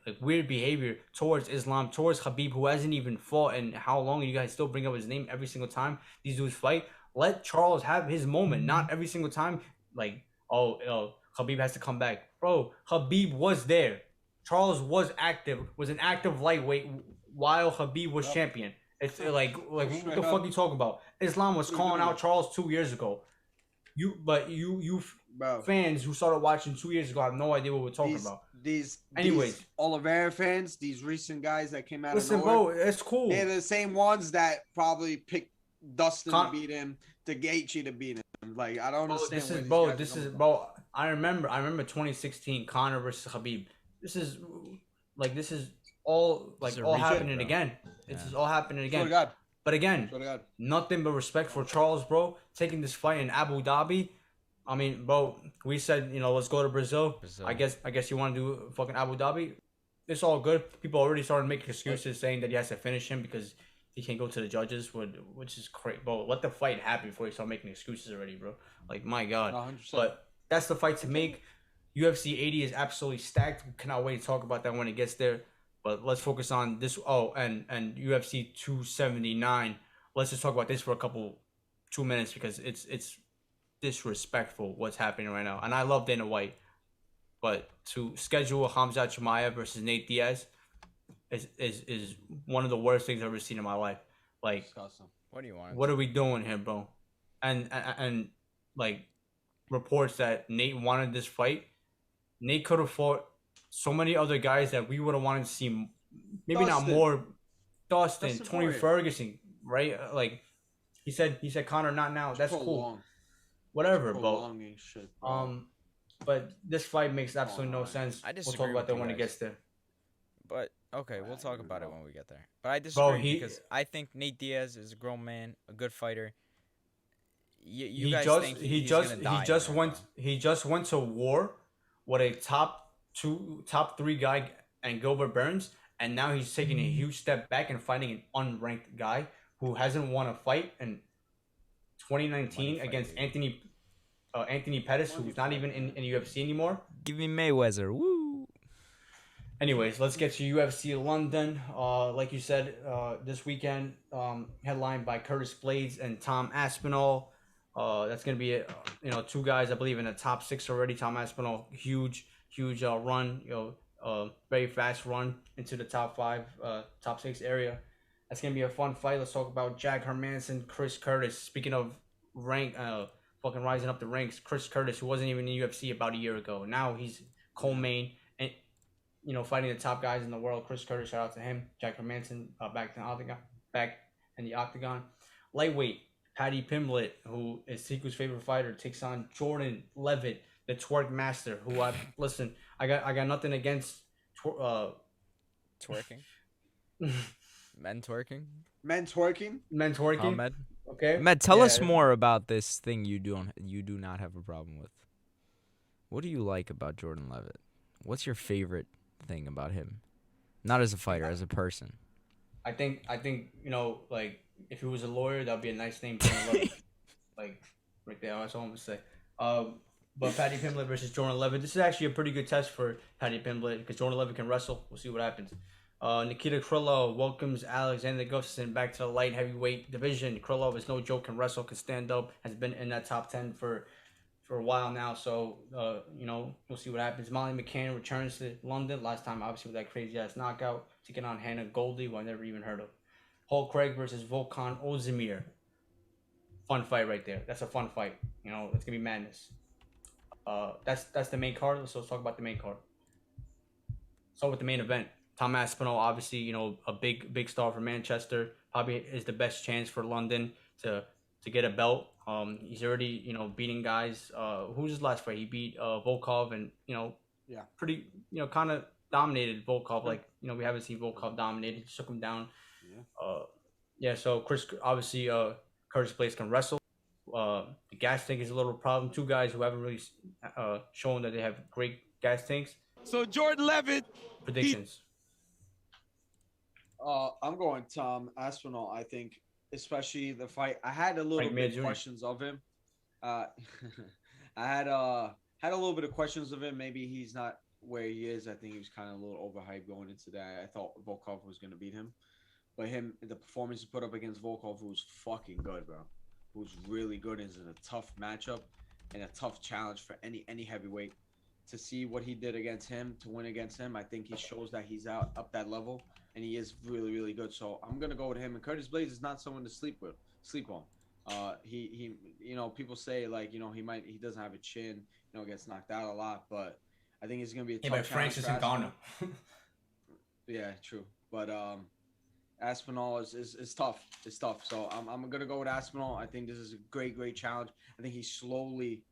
behavior towards Islam, towards Khabib, who hasn't even fought. And how long you guys still bring up his name every single time these dudes fight? Let Charles have his moment, not every single time. Like, oh, Khabib has to come back, bro. Khabib was there. Charles was an active lightweight while Khabib was champion. It's like what the fuck you talking about? Islam was calling out Charles 2 years ago. You Bro, fans who started watching 2 years ago have no idea what we're talking about. Anyways, these Oliveira fans, these recent guys that came out Listen, of nowhere, bro, it's cool. they're the same ones that probably picked Dustin to beat him, to Gaethje to beat him. Like, I don't understand. Bro. I remember 2016 Conor versus Khabib. This is all happening bro. again. This is all happening again. Swear to God. But again, Swear to God. nothing but respect for Charles, bro. Taking this fight in Abu Dhabi. I mean, bro, we said, let's go to Brazil. I guess you want to do fucking Abu Dhabi. It's all good. People already started making excuses saying that he has to finish him because he can't go to the judges, which is crazy, bro. Let the fight happen before you start making excuses already, bro. Like, my God. 100%. But that's the fight to make. UFC 80 is absolutely stacked. We cannot wait to talk about that when it gets there. But let's focus on this. Oh, and UFC 279. Let's just talk about this for 2 minutes because it's disrespectful what's happening right now. And I love Dana White, but to schedule Khamzat Chimaev versus Nate Diaz is one of the worst things I've ever seen in my life. Like, Disgusting. What do you want? what are we doing here, bro? And like reports that Nate wanted this fight. Nate could have fought so many other guys that we would have wanted to see. Maybe not more. Dustin, Tony Poirier. Ferguson, right? Like he said Conor, not now. That's cool. Whatever, bro. Prolonging shit, bro. But this fight makes absolutely no sense. I We'll disagree talk about with that you when it guys. gets there. But okay, we'll talk about it when we get there. But I disagree because I think Nate Diaz is a grown man, a good fighter. You guys think he's gonna die he just went to war with a top 3 guy and Gilbert Burns, and now he's taking a huge step back and fighting an unranked guy who hasn't won a fight in 2019 against Anthony Pettis, who's not even in UFC anymore. Give me Mayweather, woo! Anyways, let's get to UFC London. Like you said, this weekend, headlined by Curtis Blades and Tom Aspinall. That's gonna be 2 guys I believe in the top 6 already. Tom Aspinall, huge run, very fast run into the top 5, top 6 area. That's gonna be a fun fight. Let's talk about Jack Hermanson, Chris Curtis. Speaking of fucking rising up the ranks, Chris Curtis, who wasn't even in the UFC about a year ago, now he's co-main and fighting the top guys in the world. Chris Curtis, shout out to him. Jack Hermanson, back in the octagon. Lightweight, Paddy Pimblett, who is Siku's favorite fighter, takes on Jordan Levitt, the twerk master. Who I got nothing against Twerking. Men twerking. Men twerking. Med. Okay. Med, tell us more about this thing you do not have a problem with. What do you like about Jordan Levitt? What's your favorite thing about him? Not as a fighter, as a person. I think like if he was a lawyer, that'd be a nice name. Jordan Levitt. Like right there, that's all I'm gonna say. But Paddy Pimblett versus Jordan Levitt. This is actually a pretty good test for Paddy Pimblett because Jordan Levitt can wrestle. We'll see what happens. Nikita Krylov welcomes Alexander Gustafsson back to the light heavyweight division. Krylov is no joke, can wrestle, can stand up, has been in that top 10 for a while now. So, we'll see what happens. Molly McCann returns to London. Last time, obviously, with that crazy-ass knockout. Taking on Hannah Goldie, who I never even heard of. Paul Craig versus Volkan Ozdemir. Fun fight right there. That's a fun fight. It's going to be madness. That's the main card. So let's talk about the main card. Start with the main event. Tom Aspinall, obviously, a big star for Manchester. Probably is the best chance for London to get a belt. He's already, beating guys. Who was his last fight? He beat Volkov and, pretty, kind of dominated Volkov. Like, we haven't seen Volkov dominated. He took him down. So Chris, obviously, Curtis Blades can wrestle. The gas tank is a little problem. Two guys who haven't really shown that they have great gas tanks. So Jordan Levitt. Predictions. I'm going Tom Aspinall. I think, especially the fight. I had a little bit of questions of him. I had a little bit of questions of him. Maybe he's not where he is. I think he was kind of a little overhyped going into that. I thought Volkov was going to beat him, but the performance he put up against Volkov was fucking good, bro. Who's really good, is in a tough matchup and a tough challenge for any heavyweight. To see what he did against him, to win against him, I think he shows that he's up that level, and he is really, really good. So I'm gonna go with him. And Curtis Blades is not someone to sleep on. He people say like he doesn't have a chin, gets knocked out a lot, but I think it's gonna be a tough challenge. Francis Ngannou. Yeah, true. But Aspinall is tough. It's tough. So I'm gonna go with Aspinall. I think this is a great challenge. I think he's slowly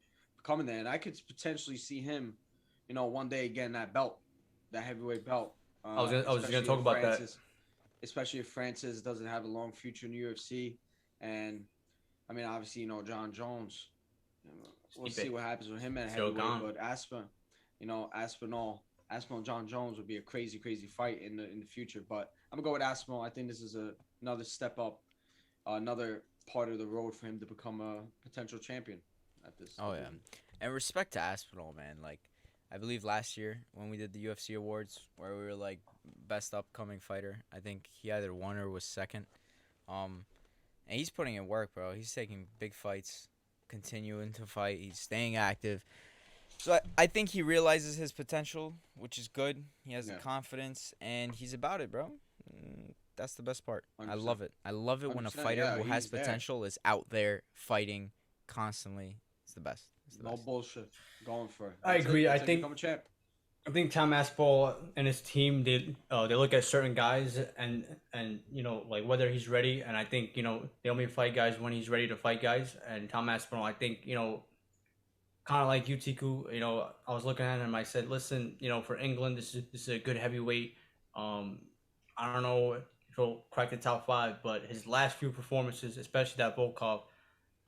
coming there, and I could potentially see him, one day getting that belt, that heavyweight belt. I was gonna talk about that. Especially if Francis doesn't have a long future in the UFC, and I mean, obviously, John Jones. We'll see what happens with him at heavyweight. But Aspinall, John Jones would be a crazy fight in the future. But I'm gonna go with Aspinall. I think this is another step up, another part of the road for him to become a potential champion at this. Oh yeah, and respect to Aspinall, man. Like, I believe last year when we did the UFC awards, where we were like best upcoming fighter, I think he either won or was second. And he's putting in work, bro. He's taking big fights, continuing to fight. He's staying active. So I think he realizes his potential, which is good. He has the confidence, and he's about it, bro. That's the best part. 100%. I love it. I love it when a fighter who has potential is out there fighting constantly. It's the best. No bullshit. Going for it. I agree. I think Tom Aspinall and his team they look at certain guys and like whether he's ready, and I think they only fight guys when he's ready to fight guys. And Tom Aspinall, I think kind of like Utiku, I was looking at him. I said, listen, for England, this is a good heavyweight. I don't know if he'll crack the top 5, but his last few performances, especially that Volkov,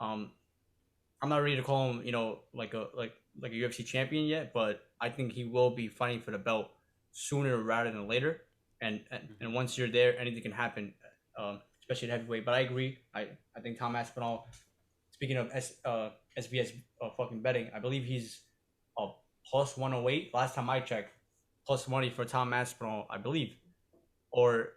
I'm not ready to call him, like a UFC champion yet, but I think he will be fighting for the belt sooner rather than later. And once you're there, anything can happen, especially at heavyweight. But I agree. I think Tom Aspinall, speaking of SBS fucking betting, I believe he's plus 108. Last time I checked, plus money for Tom Aspinall, I believe, or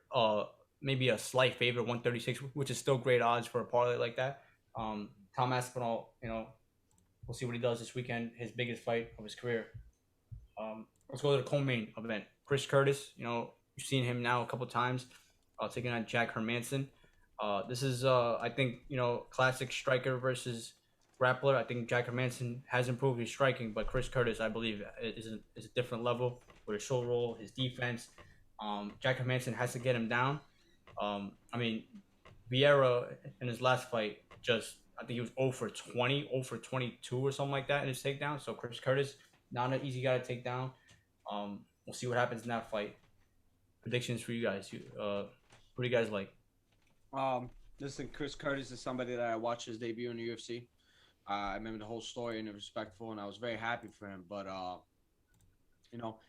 maybe a slight favorite, 136, which is still great odds for a parlay like that. Tom Aspinall, we'll see what he does this weekend. His biggest fight of his career. Let's go to the co-main event. Chris Curtis, you've seen him now a couple times. taking on Jack Hermanson. This is, I think, classic striker versus grappler. I think Jack Hermanson has improved his striking, but Chris Curtis, I believe, is a different level with his shoulder roll, his defense. Jack Hermanson has to get him down. I mean, Vieira in his last fight I think he was 0 for 20, 0 for 22 or something like that in his takedown. So Chris Curtis, not an easy guy to take down. We'll see what happens in that fight. Predictions for you guys. Who do you guys like? Listen, Chris Curtis is somebody that I watched his debut in the UFC. I remember the whole story and it was respectful, and I was very happy for him. But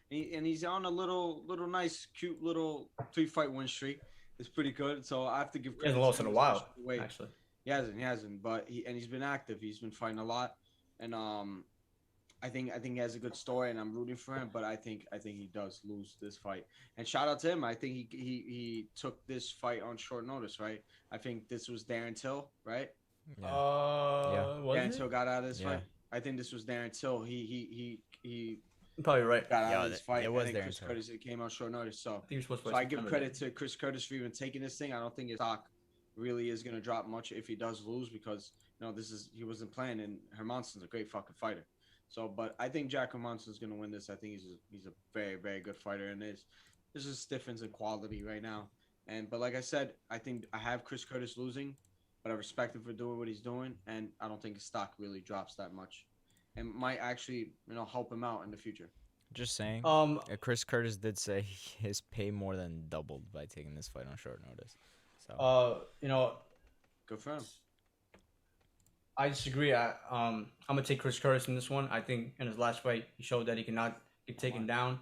he's on a little nice, cute little 3-fight win streak. It's pretty good. So I have to give credit. He hasn't lost in a while, actually. He hasn't. But he's been active. He's been fighting a lot, and I think he has a good story, and I'm rooting for him. But I think he does lose this fight. And shout out to him. I think he took this fight on short notice, right? I think this was Darren Till, right? Yeah. Darren Till got out of this fight. I think this was Darren Till. He You're probably right. got out of this fight. It was Darren Darren Till. Curtis. It came on short notice. So So I give credit to Chris Curtis for even taking this thing. I don't think his stock really is going to drop much if he does lose, because he wasn't playing, and Hermanson's a great fucking fighter. So, but I think Jack Hermanson's going to win this. I think he's a very, very good fighter, and there's just difference in quality right now. But like I said, I think I have Chris Curtis losing, but I respect him for doing what he's doing, and I don't think his stock really drops that much, and might actually help him out in the future. Just saying. Chris Curtis did say his pay more than doubled by taking this fight on short notice. So. Good for him. I disagree. I'm gonna take Chris Curtis in this one. I think in his last fight he showed that he cannot get taken down.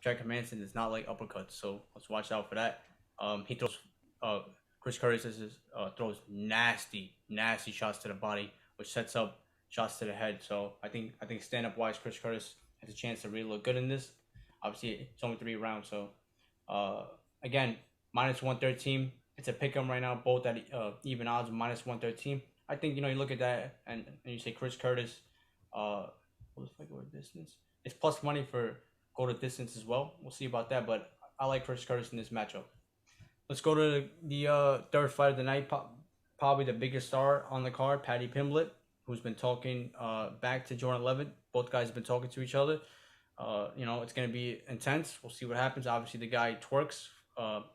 Jack Hermanson is not like uppercuts, so let's watch out for that. He throws Chris Curtis throws nasty shots to the body, which sets up shots to the head. So I think stand up wise, Chris Curtis has a chance to really look good in this. Obviously, it's only 3 rounds, so again, -113. It's a pick 'em right now, both at even odds, -113. I think you look at that and you say Chris Curtis. What was the go to distance? It's plus money for go to distance as well. We'll see about that, but I like Chris Curtis in this matchup. Let's go to the third fight of the night. Probably the biggest star on the card, Paddy Pimblett, who's been talking back to Jordan Levitt. Both guys have been talking to each other. It's going to be intense. We'll see what happens. Obviously, the guy twerks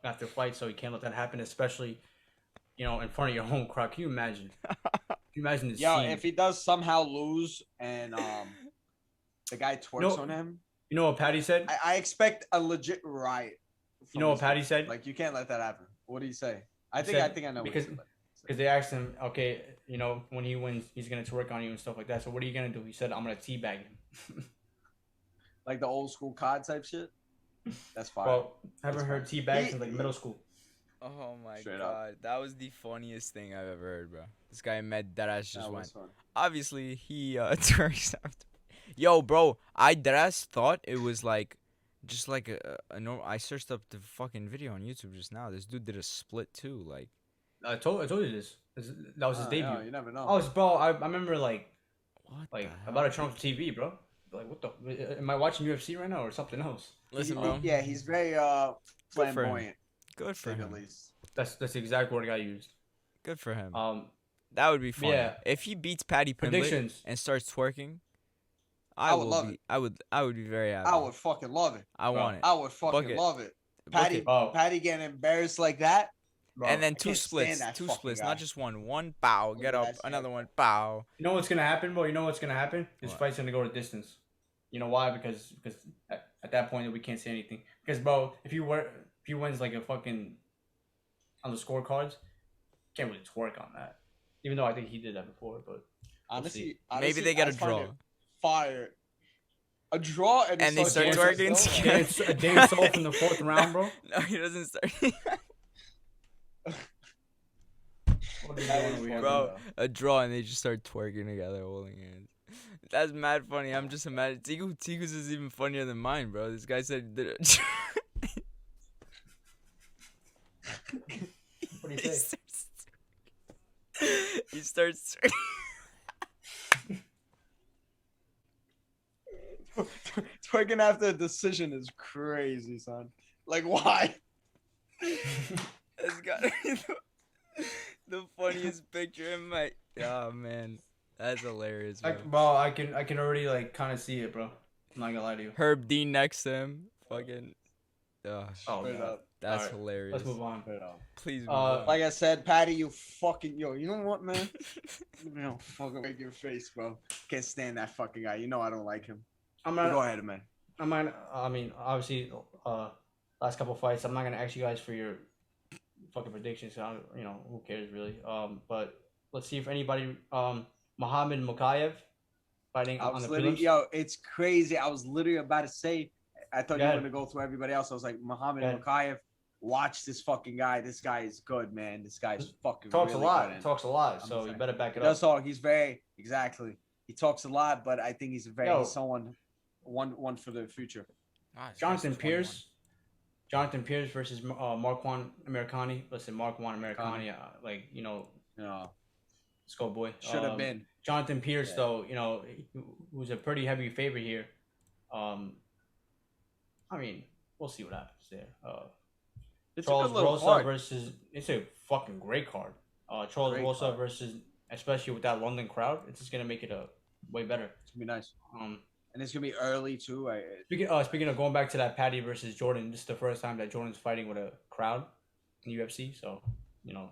after fight, so you can't let that happen, especially in front of your home crowd. Can you imagine? Can you imagine this scene? If he does somehow lose and the guy twerks on him. You know what Paddy said? I expect a legit riot. You know what Paddy said? Like, you can't let that happen. What do you say? I think I know. Because they asked him, okay, when he wins, he's gonna twerk on you and stuff like that. So what are you gonna do? He said, I'm gonna teabag him. Like the old school COD type shit. That's fine. Well, haven't heard teabag since like middle school. Oh my Straight god, up. that was the funniest thing I've ever heard, bro. This guy Med Deadass just went. Fun. Obviously, he twerks after. Yo, bro, I deadass thought it was just like a normal. I searched up the fucking video on YouTube just now. This dude did a split too, like. I told you this. That was his debut. No, you never know. Bro, I remember What? about to turn off the TV, bro. Like, what the? Am I watching UFC right now or something else? Listen, bro. Yeah, he's very flamboyant. Good for him. At least. That's the exact word I used. Good for him. That would be fun. Yeah. If he beats Paddy Pimblett Predictions. and starts twerking, I would love it. I would be very happy. I would fucking love it. I want it. I would fucking Book it. love it. Book it. Patty getting embarrassed like that. Bro, And then I two can't stand splits, that fucking guy. not just one. One bow, Look get at up, that shit. another one, bow. You know what's gonna happen, bro? You know what's gonna happen? This What? fight's gonna go to distance. You know why? Because at that point we can't say anything. Because bro, if he wins like a fucking on the scorecards, can't really twerk on that. Even though I think he did that before, but Honestly, Maybe they get I a find draw. it Fire. A draw and And they start dancing twerking still? together. a dance off in the 4th round, bro. No, he doesn't start. What are you That doing is over here, Bro, a draw and they just start twerking together, holding hands. That's mad funny. I'm just imagining. Tigu's is even funnier than mine, bro. This guy said he did it. What do you say? He starts. Twerking after a decision is crazy, son. Like, why? That's gotta be the funniest picture in my. Oh man, that's hilarious, bro. Bro, I can already like kind of see it, bro. I'm not gonna lie to you. Herb Dean next to him, fucking. Oh, Straight God. up. That's Alright, hilarious. Let's move on. Straight up. Please move on. Like I said, Patty, you fucking you know what, man? You know, fucking make your face, bro. Can't stand that fucking guy. You know I don't like him. I'm But not. go ahead, man. I mean, obviously, last couple fights, I'm not gonna ask you guys for your fucking predictions. You know, who cares really? But let's see if anybody, Muhammad Mukayev, fighting on the prelims. It's crazy. I was literally about to say, I thought Go you were ahead. gonna go through everybody else. I was like, Muhammad Go ahead. Mukayev, watch this fucking guy. This guy is good, man. This guy's fucking Talks really a lot. good. And Talks a lot. I'm So you excited. better back it He does up. talk. He's very exactly. He talks a lot, but I think he's he's someone one for the future. Jonathan Pierce. Jonathan Pierce versus Marquand Americani. Listen, Marquand Americani, like, you know, Skull boy. Should have been. Jonathan Pierce, though, you know, who's a pretty heavy favorite here. I mean, we'll see what happens there. It's Charles a good little Rosa card. versus, it's a fucking great card. Charles Great Rosa card. versus, especially with that London crowd, it's just gonna make it a way better. It's gonna be nice. And it's gonna be early too. Speaking of going back to that Patty versus Jordan, this is the first time that Jordan's fighting with a crowd in UFC. So, you know,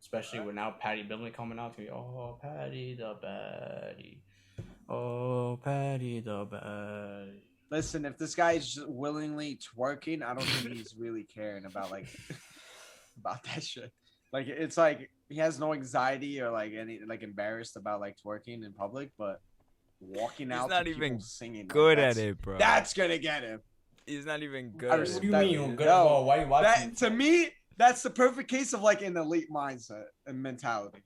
especially with now Patty Billy coming out to be, oh, Patty the baddie. Oh, Patty the baddie. Listen, if this guy is just willingly twerking, I don't think he's really caring about about that shit. Like it's like he has no anxiety or like any embarrassed about like twerking in public, but walking He's out not to even people singing good like, at it, bro. That's gonna get him. He's not even good. I At What it. do you That- mean? Good? no, Well, why are you watching? That to me, that's the perfect case of like an elite mindset and mentality.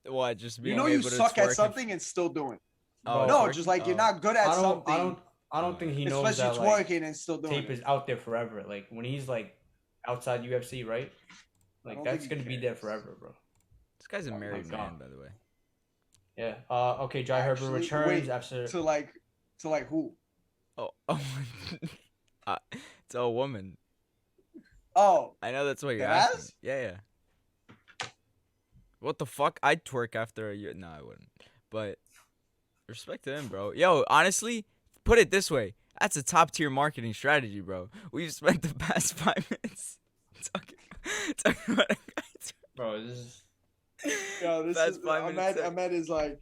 What? Just You being know, able you to suck twerk at something and still do it. Oh, No, twerking? just like you're Oh. not good at something. I don't think he knows Especially that like, twerking and still doing tape it. is out there forever. Like when he's like outside UFC, right? Like don't that's think he gonna be there cares. forever, bro. This guy's a Oh my married man, God. by the way. Yeah. Okay. Jai Herbert Actually, returns wait, after. To like who? Oh, it's a woman. Oh, I know that's what you're Yes? asking. Yeah. What the fuck? I'd twerk after a year. No, I wouldn't. But respect to him, bro. Yo, honestly, put it this way. That's a top tier marketing strategy, bro. We've spent the past 5 minutes talking about a guy. Bro, this is. yo, this That's is 5 minutes. Ahmed is like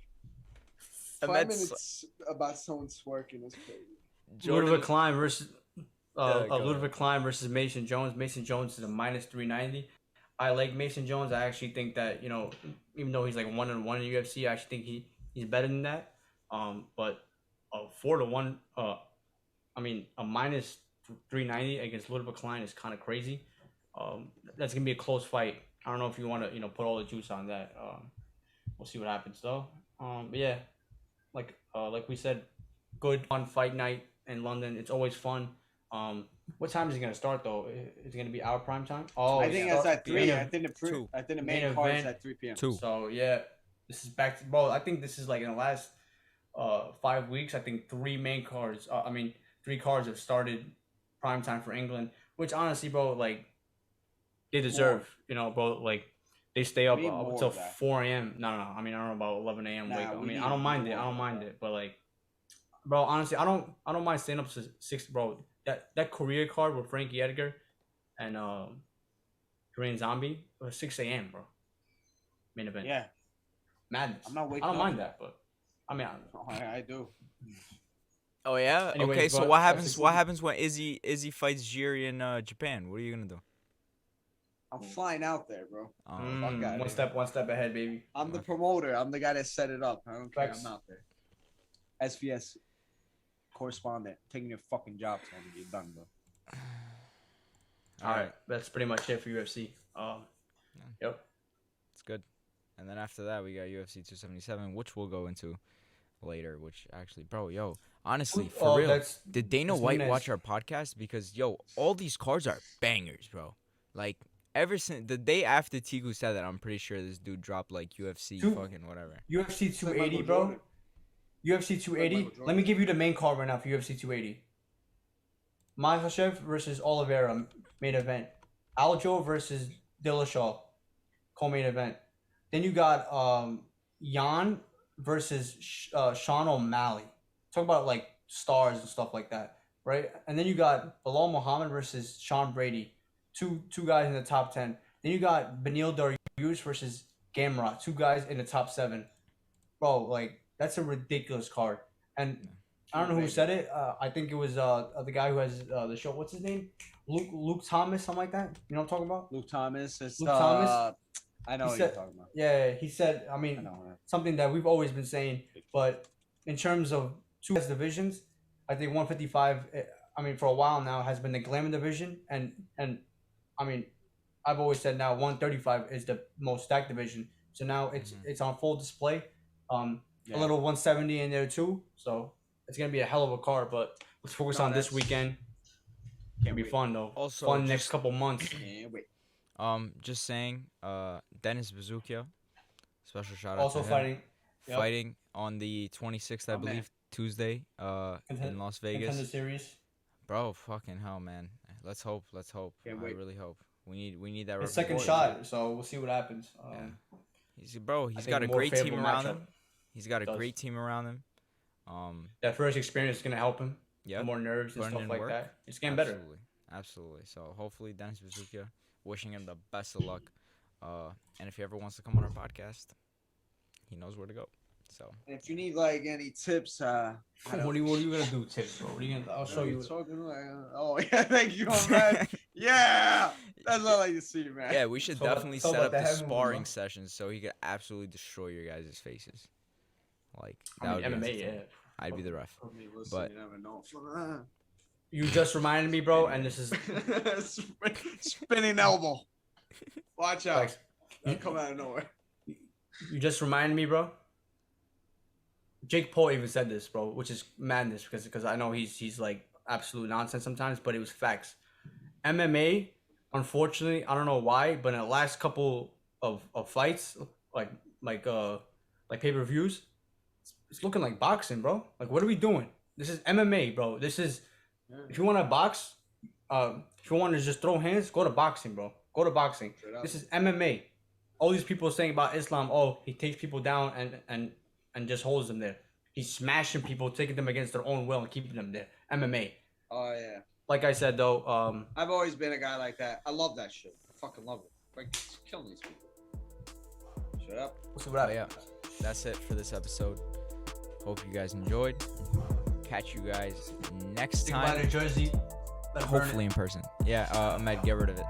5 Ahmed's- minutes about someone twerking is crazy. Ludwig Klein versus go Ludwig Klein versus Mason Jones. Mason Jones is a -390. I like Mason Jones. I actually think that, you know, even though he's like 1-1 in UFC, I actually think he's better than that. But 4-1, I mean, a -390 against Ludwig Klein is kind of crazy. That's gonna be a close fight. I don't know if you want to, you know, put all the juice on that. We'll see what happens though. But yeah, like we said, good fun fight night in London. It's always fun. What time is it gonna start though? Is it gonna be our prime time? Oh, I think it's at 3. Yeah. I think Two. the Main main card is event. at 3 p.m. 2. So yeah, this is back to, bro. I think this is like in the last 5 weeks. I think 3 main cards. 3 cards have started prime time for England, which honestly, bro, like they deserve. You know, bro, like they stay up We need more until of that. 4 a.m. No. I mean, I don't know about 11 a.m. Nah, wake up. I we mean, need I don't mind more it. I don't of mind that. it, but like, bro, honestly, I don't mind staying up to 6, bro. That Korea card with Frankie Edgar and Korean Zombie was 6 a.m. bro. Main event. Yeah, Madness. I'm not waking I don't up mind for that, but I mean, I do. Oh yeah. Anyways, Okay. So but what that's happens? just- What happens when Izzy fights Jiri in Japan? What are you gonna do? I'm flying out there, bro. fuck outta here. one step ahead, baby. I'm the promoter. I'm the guy that set it up. I don't care. Facts. I'm out there. SVS correspondent, taking your fucking job, Tony. You're done, bro. All right, that's pretty much it for UFC. Yep. It's good. And then after that, we got UFC 277, which we'll go into later. Which actually, bro, yo, honestly, for real, did Dana that's White Nunes. watch our podcast? Because yo, all these cards are bangers, bro. Like ever since the day after Tiku said that, I'm pretty sure this dude dropped like UFC fucking whatever. UFC It's like 280, Michael bro. Jordan. UFC 280. Michael Jordan. Let me give you the main card right now for UFC 280. Makhachev versus Oliveira, main event. Aljo versus Dillashaw, co-main event. Then you got Jan versus Sean O'Malley. Talk about like stars and stuff like that, right? And then you got Bilal Muhammad versus Sean Brady, two guys in the top 10. Then you got Beneil Dariush versus Gamrot, 2 guys in the top 7. Bro, like that's a ridiculous card. And I don't know who said it. I think it was the guy who has the show. What's his name? Luke Thomas, something like that. You know what I'm talking about? Luke Thomas. Luke Thomas. I know what said, you're talking about. Yeah, he said. I mean, something that we've always been saying. But in terms of 2 divisions, I think 155. I mean, for a while now has been the glamour division, and I mean, I've always said now 135 is the most stacked division. So now it's on full display. A little 170 in there too. So it's gonna be a hell of a card. But let's focus on this weekend. It'll be fun though. Also, fun next couple months. Can't wait. Just saying, Dennis Bazookia, special shout out Also to him. fighting. Fighting on the 26th, I believe, Tuesday, in Las Vegas. Contender series. Bro, fucking hell, man. Let's hope. Can't I wait. really hope. We need that. His second shot, so we'll see what happens. He's got a more great team favorable around matchup. him. He's got a great team around him. That first experience is gonna help him. Yeah. More nerves and Putting stuff in like work. that. It's getting better. Absolutely. So hopefully Dennis Bazookia, wishing him the best of luck. And if he ever wants to come on our podcast, he knows where to go. So If you need like any tips, What are you gonna do, tips, bro? What are you gonna? I'll show you. Oh yeah, thank you, man. Yeah, that's all I like to see, man. yeah, we should So definitely so set about up the the heavy one, sparring bro. sessions so he could absolutely destroy your guys' faces. Like that I would mean, be MMA, entertaining. yeah. I'd be the ref. I mean, listen, But- you never know. You just reminded me, bro, and this is Spinning elbow. Watch out. Thanks. It'll come out of nowhere. You just reminded me, bro. Jake Paul even said this, bro, which is madness because I know he's like absolute nonsense sometimes, but it was facts. MMA, unfortunately, I don't know why, but in the last couple of fights, like pay-per-views, it's looking like boxing, bro. Like, what are we doing? This is MMA, bro. This is if you want to box, if you want to just throw hands, go to boxing, bro. Go to boxing. This is MMA. All these people saying about Islam, oh, he takes people down and just holds them there. He's smashing people, taking them against their own will and keeping them there. MMA. Oh yeah. Like I said though, I've always been a guy like that. I love that shit. I fucking love it. Like, it's killing these people. Shut up. we'll see what But happens. yeah, that's it for this episode. Hope you guys enjoyed. Catch you guys next Think about time. New Jersey. Let it burn it. Hopefully in person. Yeah, Ahmed, get rid of it.